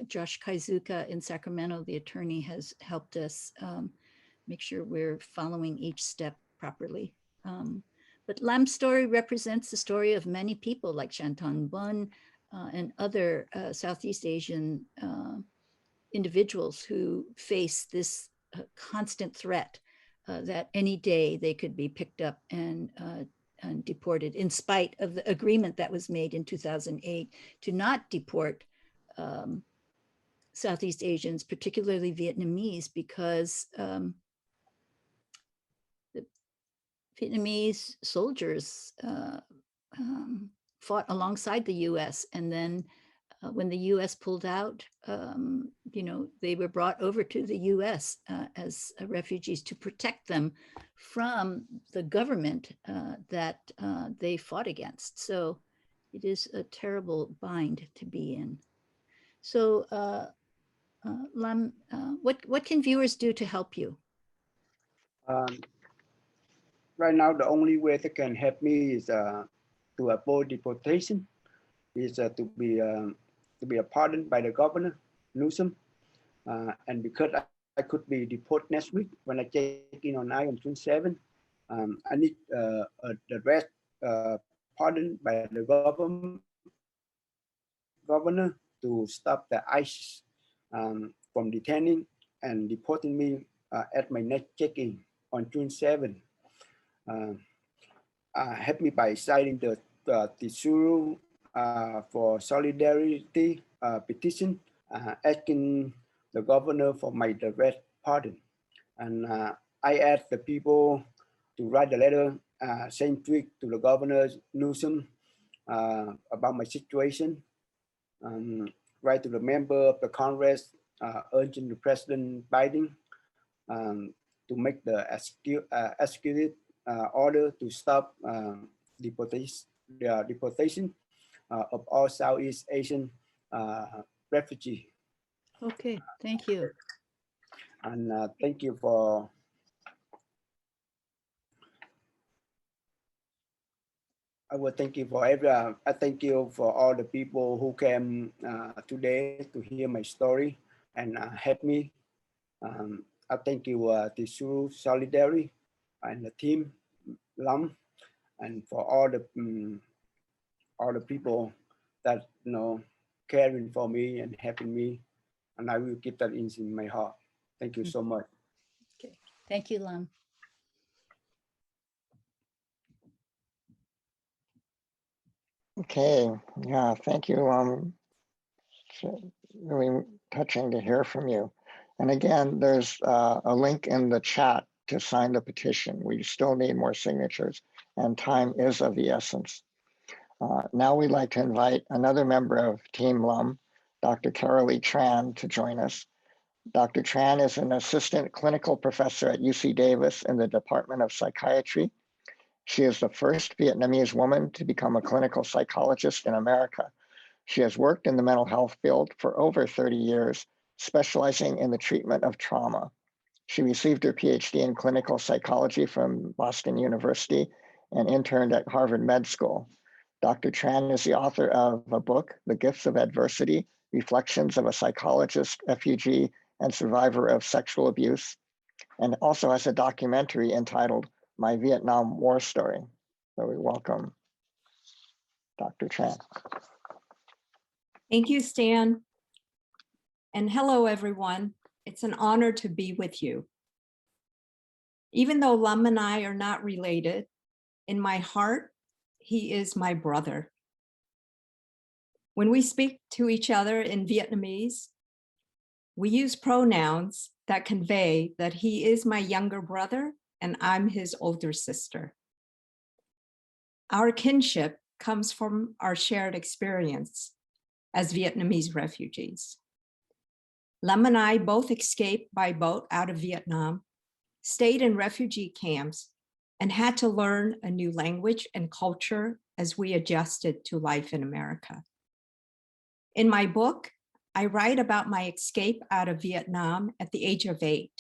Josh Kaizuka in Sacramento, the attorney, has helped us make sure we're following each step properly. But Lam's story represents the story of many people like Shantan Bun and other Southeast Asian individuals who face this constant threat that any day they could be picked up and deported, in spite of the agreement that was made in 2008 to not deport Southeast Asians, particularly Vietnamese, because the Vietnamese soldiers fought alongside the US, and then when the US pulled out, you know, they were brought over to the US as refugees to protect them from the government that they fought against. So it is a terrible bind to be in. So Lam, what can viewers do to help you? Right now, the only way they can help me is to avoid deportation, is to be pardoned by the governor Newsom, and because I could be deported next week when I check in on June 7, I need the rest pardoned by the governor to stop the ICE from detaining and deporting me at my next check-in on June 7. Help me by signing the Tsuru for Solidarity petition, asking the governor for my direct pardon. And I asked the people to write a letter same week to the governor Newsom about my situation. Write to the member of the Congress urging the President Biden to make the executive order to stop deportation of all Southeast Asian refugees. Okay, thank you. And thank you for I thank you for I thank you for all the people who came today to hear my story and help me. I thank you to Tsuru Solidarity and the team Lam, and for all the people that caring for me and helping me, and I will keep that in my heart. Thank you so much. Okay, thank you, Lam. Okay, yeah, thank you. It's really touching to hear from you. And again, there's a link in the chat to sign the petition. We still need more signatures, and time is of the essence. Now we'd like to invite another member of Team Lum, Dr. Carolee Tran, to join us. Dr. Tran is an assistant clinical professor at UC Davis in the Department of Psychiatry. She is the first Vietnamese woman to become a clinical psychologist in America. She has worked in the mental health field for over 30 years, specializing in the treatment of trauma. She received her PhD in clinical psychology from Boston University and interned at Harvard Med School. Dr. Tran is the author of a book, The Gifts of Adversity, Reflections of a Psychologist, Refugee, and Survivor of Sexual Abuse, and also has a documentary entitled My Vietnam War Story. So we welcome Dr. Tran. Thank you, Stan. And hello, everyone. It's an honor to be with you. Even though Lam and I are not related, in my heart, he is my brother. When we speak to each other in Vietnamese, we use pronouns that convey that he is my younger brother and I'm his older sister. Our kinship comes from our shared experience as Vietnamese refugees. Lam and I both escaped by boat out of Vietnam, stayed in refugee camps, and had to learn a new language and culture as we adjusted to life in America. In my book, I write about my escape out of Vietnam at the age of 8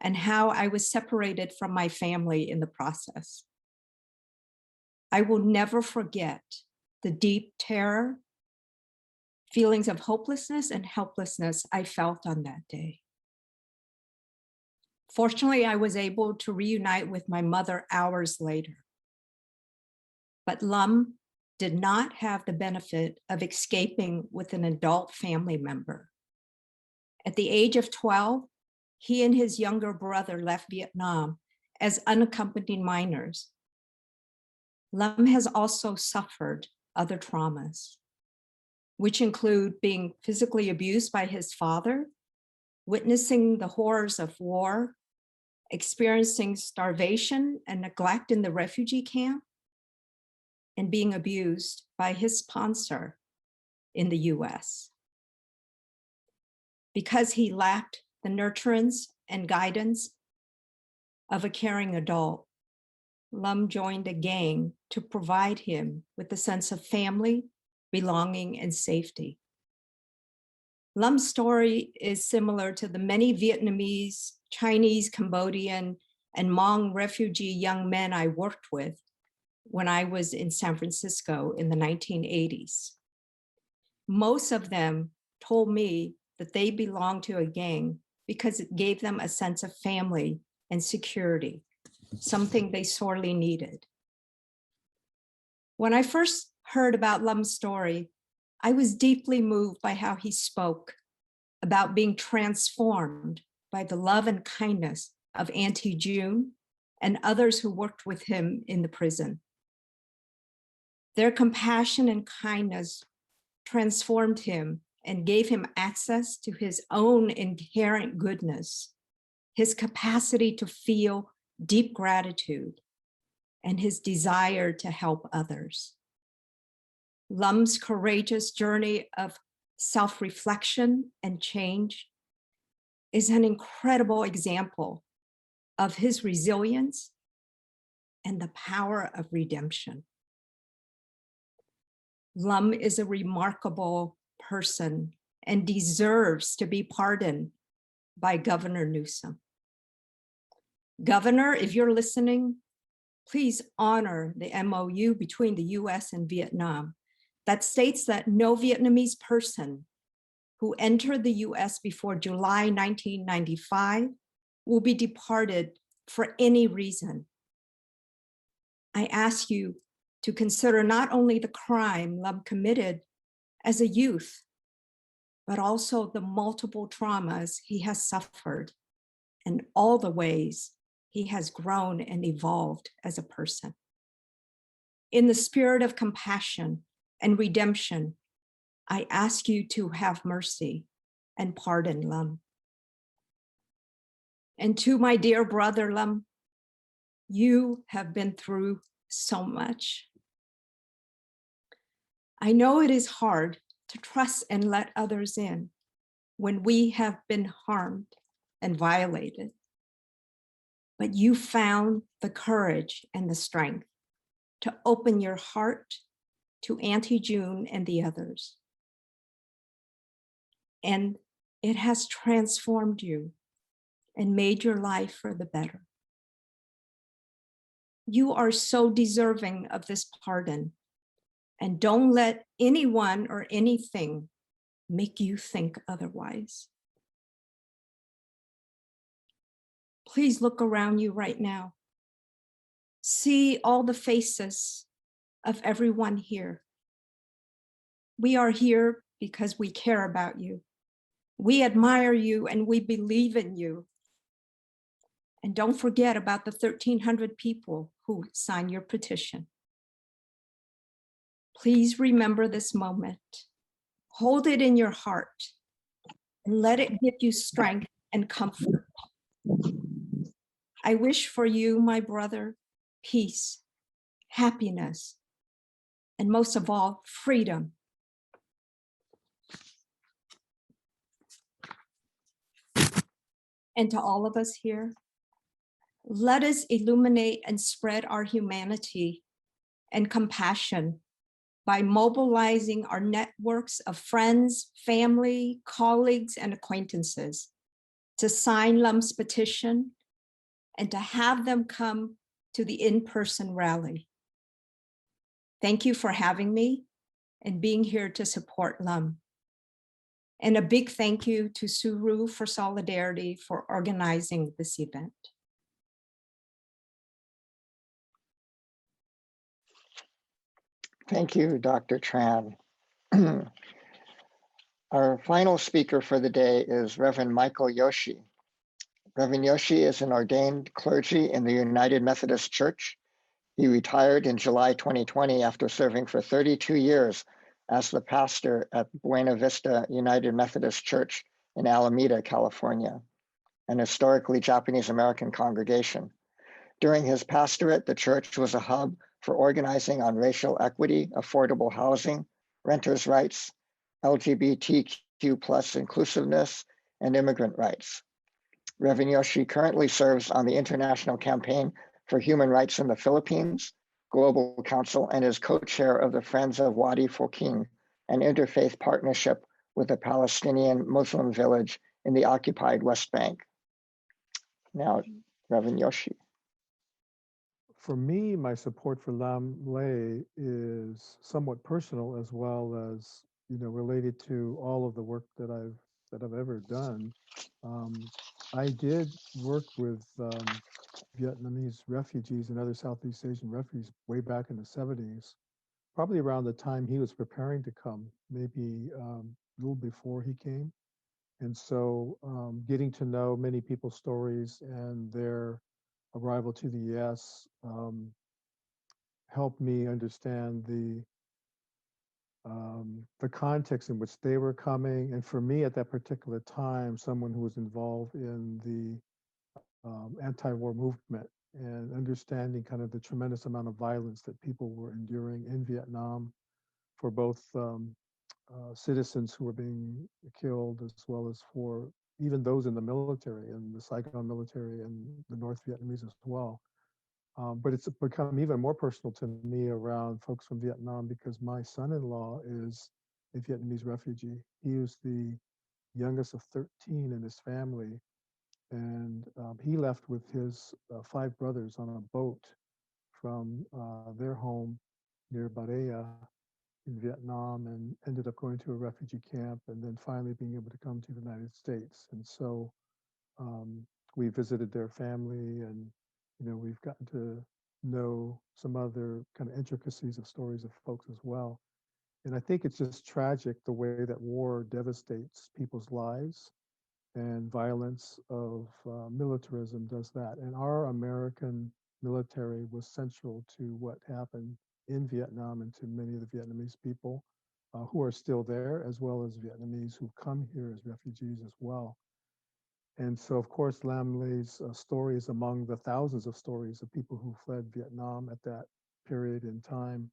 and how I was separated from my family in the process. I will never forget the deep terror, feelings of hopelessness and helplessness I felt on that day. Fortunately, I was able to reunite with my mother hours later. But Lam did not have the benefit of escaping with an adult family member. At the age of 12, he and his younger brother left Vietnam as unaccompanied minors. Lam has also suffered other traumas, which include being physically abused by his father, witnessing the horrors of war, experiencing starvation and neglect in the refugee camp, and being abused by his sponsor in the US. Because he lacked the nurturance and guidance of a caring adult, Lam joined a gang to provide him with a sense of family, belonging, and safety. Lam's story is similar to the many Vietnamese, Chinese, Cambodian, and Hmong refugee young men I worked with when I was in San Francisco in the 1980s. Most of them told me that they belonged to a gang because it gave them a sense of family and security, something they sorely needed. When I first heard about Lam's story, I was deeply moved by how he spoke about being transformed by the love and kindness of Auntie June and others who worked with him in the prison. Their compassion and kindness transformed him and gave him access to his own inherent goodness, his capacity to feel deep gratitude, and his desire to help others. Lam's courageous journey of self-reflection and change is an incredible example of his resilience and the power of redemption. Lam is a remarkable person and deserves to be pardoned by Governor Newsom. Governor, if you're listening, please honor the MOU between the US and Vietnam that states that no Vietnamese person who entered the US before July 1995 will be deported for any reason. I ask you to consider not only the crime Lam committed as a youth, but also the multiple traumas he has suffered and all the ways he has grown and evolved as a person. In the spirit of compassion and redemption, I ask you to have mercy and pardon Lam. And to my dear brother Lam, you have been through so much. I know it is hard to trust and let others in when we have been harmed and violated, but you found the courage and the strength to open your heart to Auntie June and the others. And it has transformed you and made your life for the better. You are so deserving of this pardon, and don't let anyone or anything make you think otherwise. Please look around you right now. See all the faces of everyone here. We are here because we care about you. We admire you and we believe in you. And don't forget about the 1,300 people who signed your petition. Please remember this moment. Hold it in your heart and let it give you strength and comfort. I wish for you, my brother, peace, happiness, and most of all, freedom. And to all of us here, let us illuminate and spread our humanity and compassion by mobilizing our networks of friends, family, colleagues, and acquaintances to sign Lum's petition and to have them come to the in-person rally. Thank you for having me and being here to support Lum. And a big thank you to Suru for Solidarity for organizing this event. Thank you, Dr. Tran. Our final speaker for the day is Reverend Michael Yoshi. Reverend Yoshi is an ordained clergy in the United Methodist Church. He retired in July 2020 after serving for 32 years as the pastor at Buena Vista United Methodist Church in Alameda, California, an historically Japanese American congregation. During his pastorate, the church was a hub for organizing on racial equity, affordable housing, renters' rights, LGBTQ+ inclusiveness, and immigrant rights. Reverend Yoshi currently serves on the International Campaign for Human Rights in the Philippines, Global Council, and is co-chair of the Friends of Wadi Foking, an interfaith partnership with a Palestinian Muslim village in the occupied West Bank. Now, Reverend Yoshi. For me, my support for Lam Lay is somewhat personal as well as, related to all of the work that I've ever done. I did work with Vietnamese refugees and other Southeast Asian refugees way back in the 70s, probably around the time he was preparing to come, maybe a little before he came. And so getting to know many people's stories and their arrival to the US helped me understand the context in which they were coming. And for me at that particular time, someone who was involved in the anti-war movement and understanding kind of the tremendous amount of violence that people were enduring in Vietnam for both citizens who were being killed as well as for even those in the military and the Saigon military and the North Vietnamese as well. But it's become even more personal to me around folks from Vietnam because my son-in-law is a Vietnamese refugee. He was the youngest of 13 in his family. And he left with his 5 brothers on a boat from their home near Barea in Vietnam and ended up going to a refugee camp and then finally being able to come to the United States. And so we visited their family and, we've gotten to know some other kind of intricacies of stories of folks as well. And I think it's just tragic the way that war devastates people's lives and violence of militarism does that. And our American military was central to what happened in Vietnam and to many of the Vietnamese people who are still there, as well as Vietnamese who come here as refugees as well. And so, of course, Lam Lay's story is among the thousands of stories of people who fled Vietnam at that period in time.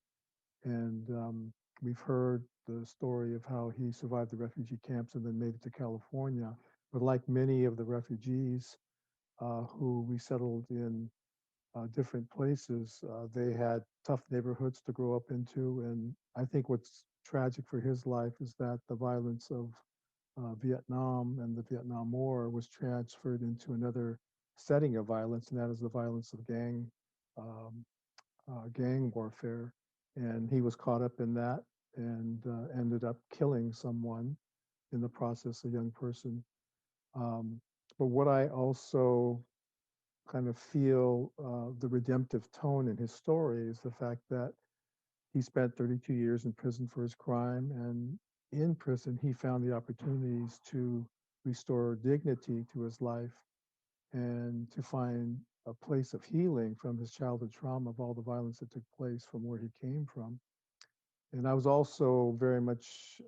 And we've heard the story of how he survived the refugee camps and then made it to California. But like many of the refugees who resettled in different places, they had tough neighborhoods to grow up into. And I think what's tragic for his life is that the violence of Vietnam and the Vietnam War was transferred into another setting of violence, and that is the violence of gang warfare. And he was caught up in that and ended up killing someone in the process, a young person. But what I also kind of feel the redemptive tone in his story is the fact that he spent 32 years in prison for his crime, and in prison he found the opportunities to restore dignity to his life and to find a place of healing from his childhood trauma of all the violence that took place from where he came from. And I was also very much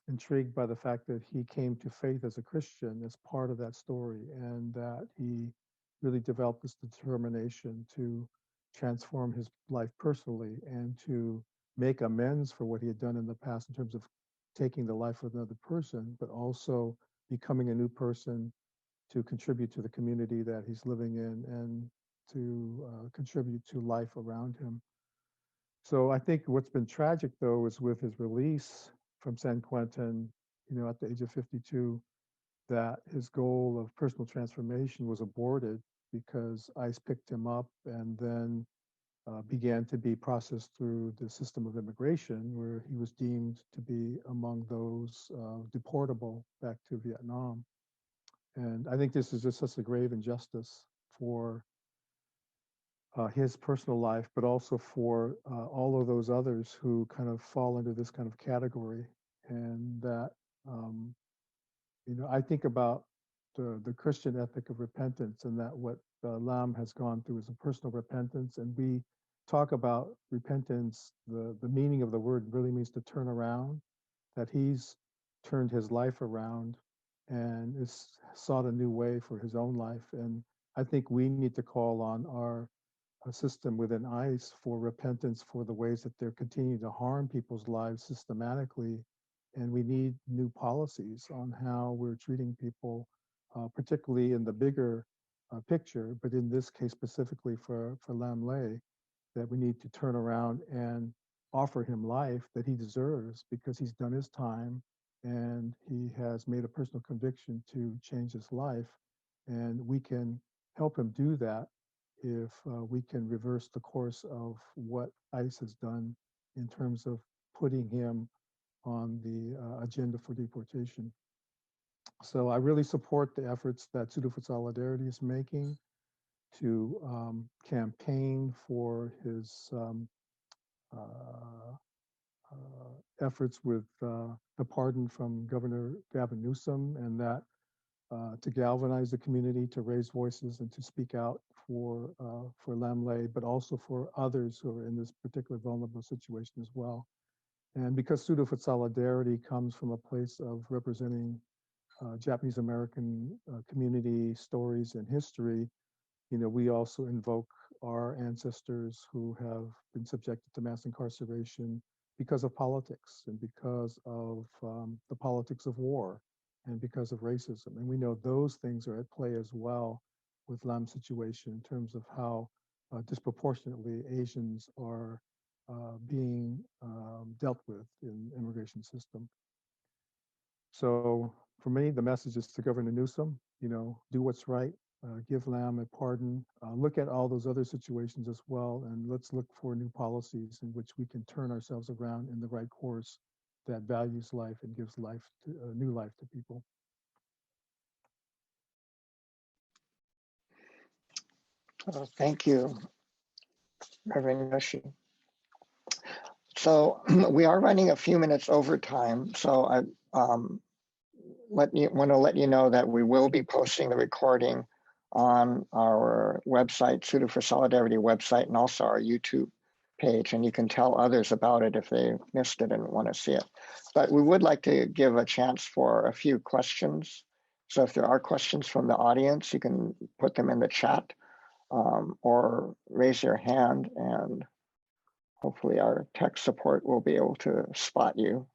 intrigued by the fact that he came to faith as a Christian as part of that story, and that he really developed this determination to transform his life personally and to make amends for what he had done in the past in terms of taking the life of another person, but also becoming a new person to contribute to the community that he's living in and to contribute to life around him. So I think what's been tragic, though, is with his release from San Quentin, at the age of 52, that his goal of personal transformation was aborted because ICE picked him up and then began to be processed through the system of immigration, where he was deemed to be among those deportable back to Vietnam. And I think this is just such a grave injustice for his personal life, but also for all of those others who kind of fall into this kind of category. And that, I think about the Christian ethic of repentance, and that what Lam has gone through is a personal repentance. And we talk about repentance, the meaning of the word really means to turn around, that he's turned his life around and is sought a new way for his own life. And I think we need to call on our system within ICE for repentance for the ways that they're continuing to harm people's lives systematically. And we need new policies on how we're treating people, particularly in the bigger picture, but in this case specifically for Lam Lay, that we need to turn around and offer him life that he deserves because he's done his time and he has made a personal conviction to change his life. And we can help him do that if we can reverse the course of what ICE has done in terms of putting him on the agenda for deportation. So I really support the efforts that Suda for Solidarity is making to campaign for his efforts with the pardon from Governor Gavin Newsom, and that to galvanize the community, to raise voices and to speak out for Lam Lay, but also for others who are in this particular vulnerable situation as well. And because Suda for Solidarity comes from a place of representing Japanese American community stories and history, we also invoke our ancestors who have been subjected to mass incarceration because of politics and because of the politics of war and because of racism. And we know those things are at play as well with Lam's situation in terms of how disproportionately Asians are being dealt with in the immigration system. So for me, the message is to Governor Newsom, do what's right, give Lam a pardon, look at all those other situations as well, and let's look for new policies in which we can turn ourselves around in the right course that values life and gives life to new life to people. Thank you, Reverend Yoshi. So we are running a few minutes over time, so I want to let you know that we will be posting the recording on our website, Suda for Solidarity website, and also our YouTube page, and you can tell others about it if they missed it and want to see it. But we would like to give a chance for a few questions. So if there are questions from the audience, you can put them in the chat or raise your hand, and hopefully our tech support will be able to spot you.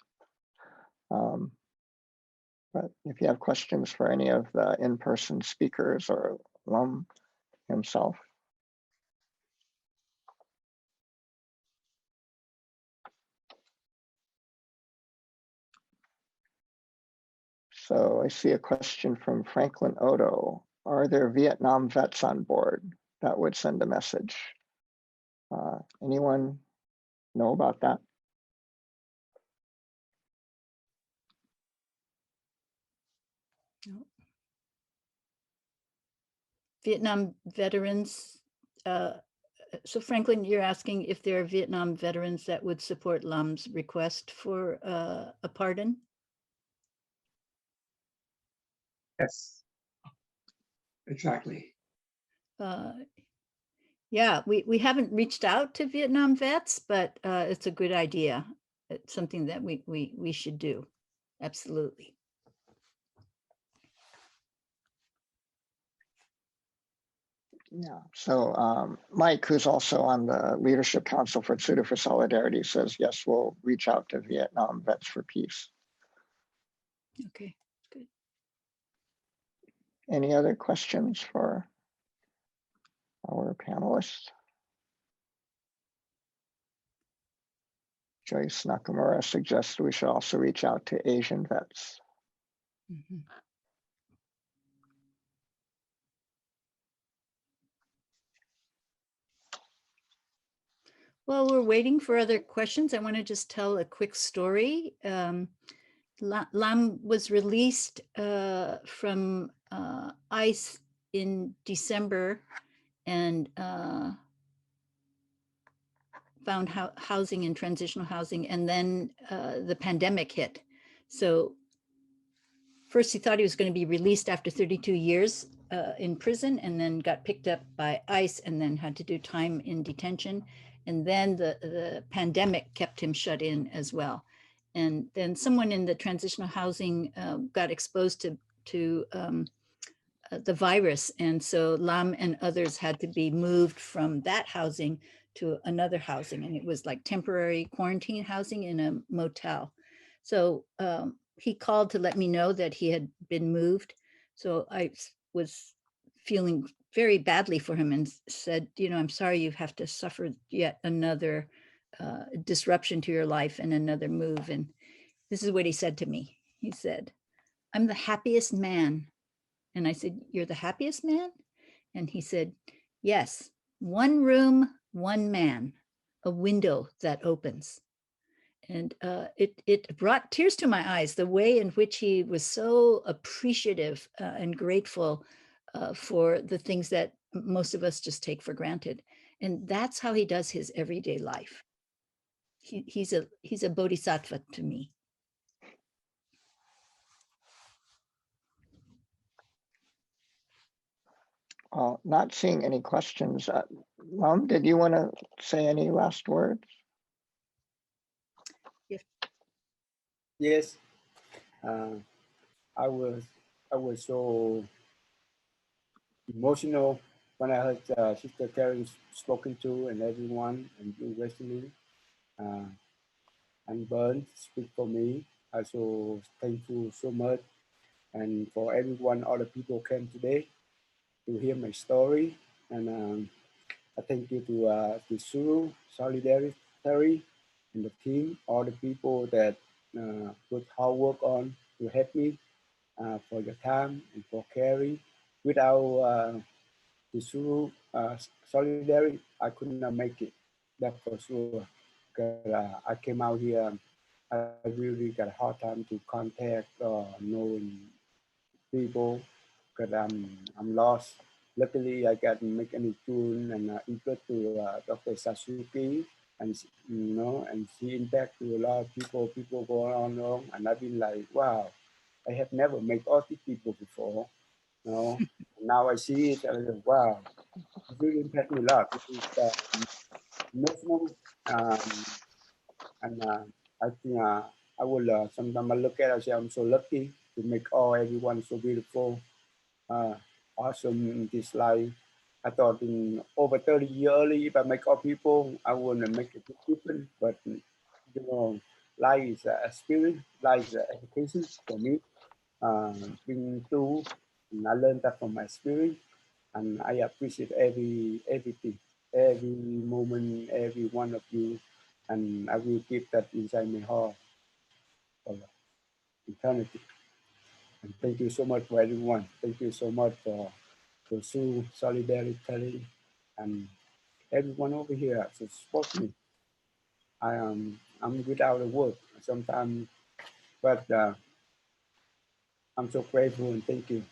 But if you have questions for any of the in-person speakers or Lam himself. So I see a question from Franklin Odo. Are there Vietnam vets on board? That would send a message. Anyone know about that? No. Vietnam veterans. So Franklin, you're asking if there are Vietnam veterans that would support Lam's request for a pardon? Yes. exactly. Yeah, we haven't reached out to Vietnam vets, but it's a good idea. It's something that we should do. Absolutely. Yeah. So Mike, who's also on the Leadership Council for Tsuda for Solidarity, says, yes, we'll reach out to Vietnam Vets for Peace. Okay, good. Any other questions for our panelists? Joyce Nakamura suggests we should also reach out to Asian vets. Mhm. While we're waiting for other questions, I want to just tell a quick story. Lam was released from ICE in December and found housing and transitional housing, and then the pandemic hit. So first he thought he was going to be released after 32 years in prison, and then got picked up by ICE and then had to do time in detention. And then the pandemic kept him shut in as well. And then someone in the transitional housing got exposed to the virus. And so Lam and others had to be moved from that housing to another housing. And it was like temporary quarantine housing in a motel. So he called to let me know that he had been moved. So I was feeling very badly for him and said, you know, I'm sorry you have to suffer yet another disruption to your life and another move. And this is what he said to me. He said, I'm the happiest man. And I said, you're the happiest man? And he said, yes, one room, one man, a window that opens. And it brought tears to my eyes, the way in which he was so appreciative and grateful for the things that most of us just take for granted. And that's how he does his everyday life. He's a bodhisattva to me. Not seeing any questions. Mom, did you want to say any last words? Yes. I was so emotional when I heard Sister Karen spoken to, and everyone, and you recently, and Burn speak for me. I'm so thankful so much, and for everyone, all the people came today to hear my story, and I thank you to Suru, Solidarity, and the team, all the people that put hard work on to help me for your time and for Carrie. Without the Suru Solidarity, I could not make it. That's for sure. Because I came out here, I really got a hard time to contact knowing people because I'm lost. Luckily, I got make any tune and input to Dr. Sasuke, and and she impact to a lot of people. People go on wrong, and I've been like, wow, I have never met all these people before. Now I see it, and I go, wow, it really impact me a lot. It is emotional, and I think I will sometimes I look at it and say I'm so lucky to make everyone so beautiful, awesome in this life. I thought in over 30 years early, if I make all people, I wouldn't make it different. But life is a experience, life is education for me. Been through, and I learned that from my experience, and I appreciate everything, every moment, every one of you, and I will keep that inside my heart for eternity. And thank you so much for everyone. Thank you so much for Sue, Solidarity, and everyone over here to support me. I'm without a word sometimes, but I'm so grateful and thank you.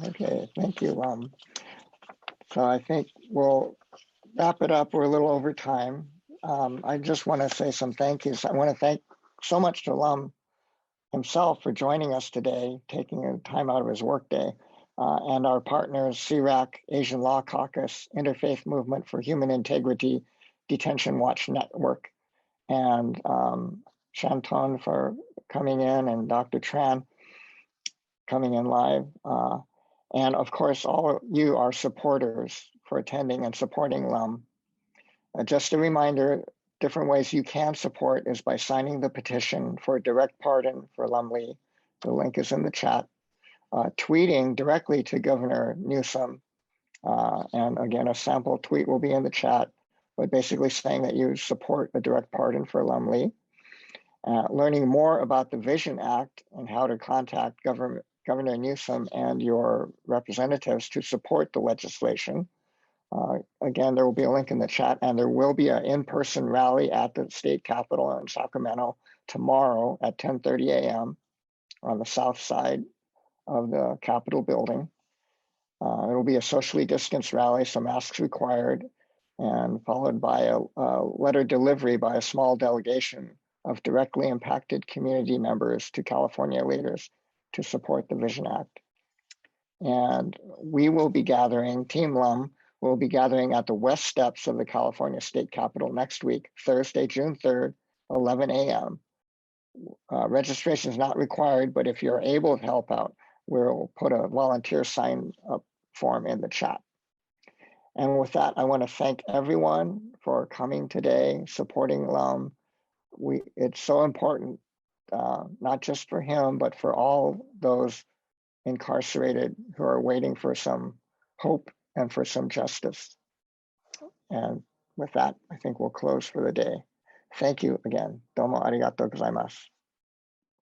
Okay, thank you. So I think we'll wrap it up. We're a little over time. I just want to say some thank yous. I want to thank so much to Lam himself for joining us today, taking time out of his workday. and our partners, CIRAC, Asian Law Caucus, Interfaith Movement for Human Integrity, Detention Watch Network, and Shanton for coming in, and Dr. Tran coming in live. And of course, all of you are supporters for attending and supporting LUM. Just a reminder, different ways you can support is by signing the petition for a direct pardon for Lam Lee. The link is in the chat. Tweeting directly to Governor Newsom. And again, a sample tweet will be in the chat, but basically saying that you support a direct pardon for Lam Lee. Learning more about the Vision Act and how to contact Governor Newsom and your representatives to support the legislation. Again, there will be a link in the chat, and there will be an in-person rally at the state capitol in Sacramento tomorrow at 10:30 a.m. on the south side of the Capitol building. It will be a socially distanced rally, so masks required, and followed by a letter delivery by a small delegation of directly impacted community members to California leaders to support the Vision Act. And we will be gathering, Team LUM will be gathering at the west steps of the California State Capitol next week, Thursday, June 3rd, 11 a.m. Registration is not required, but if you're able to help out, we'll put a volunteer sign up form in the chat. And with that, I want to thank everyone for coming today, supporting LUM. It's so important, not just for him, but for all those incarcerated who are waiting for some hope and for some justice. And with that, I think we'll close for the day. Thank you again. Domo arigato gozaimasu.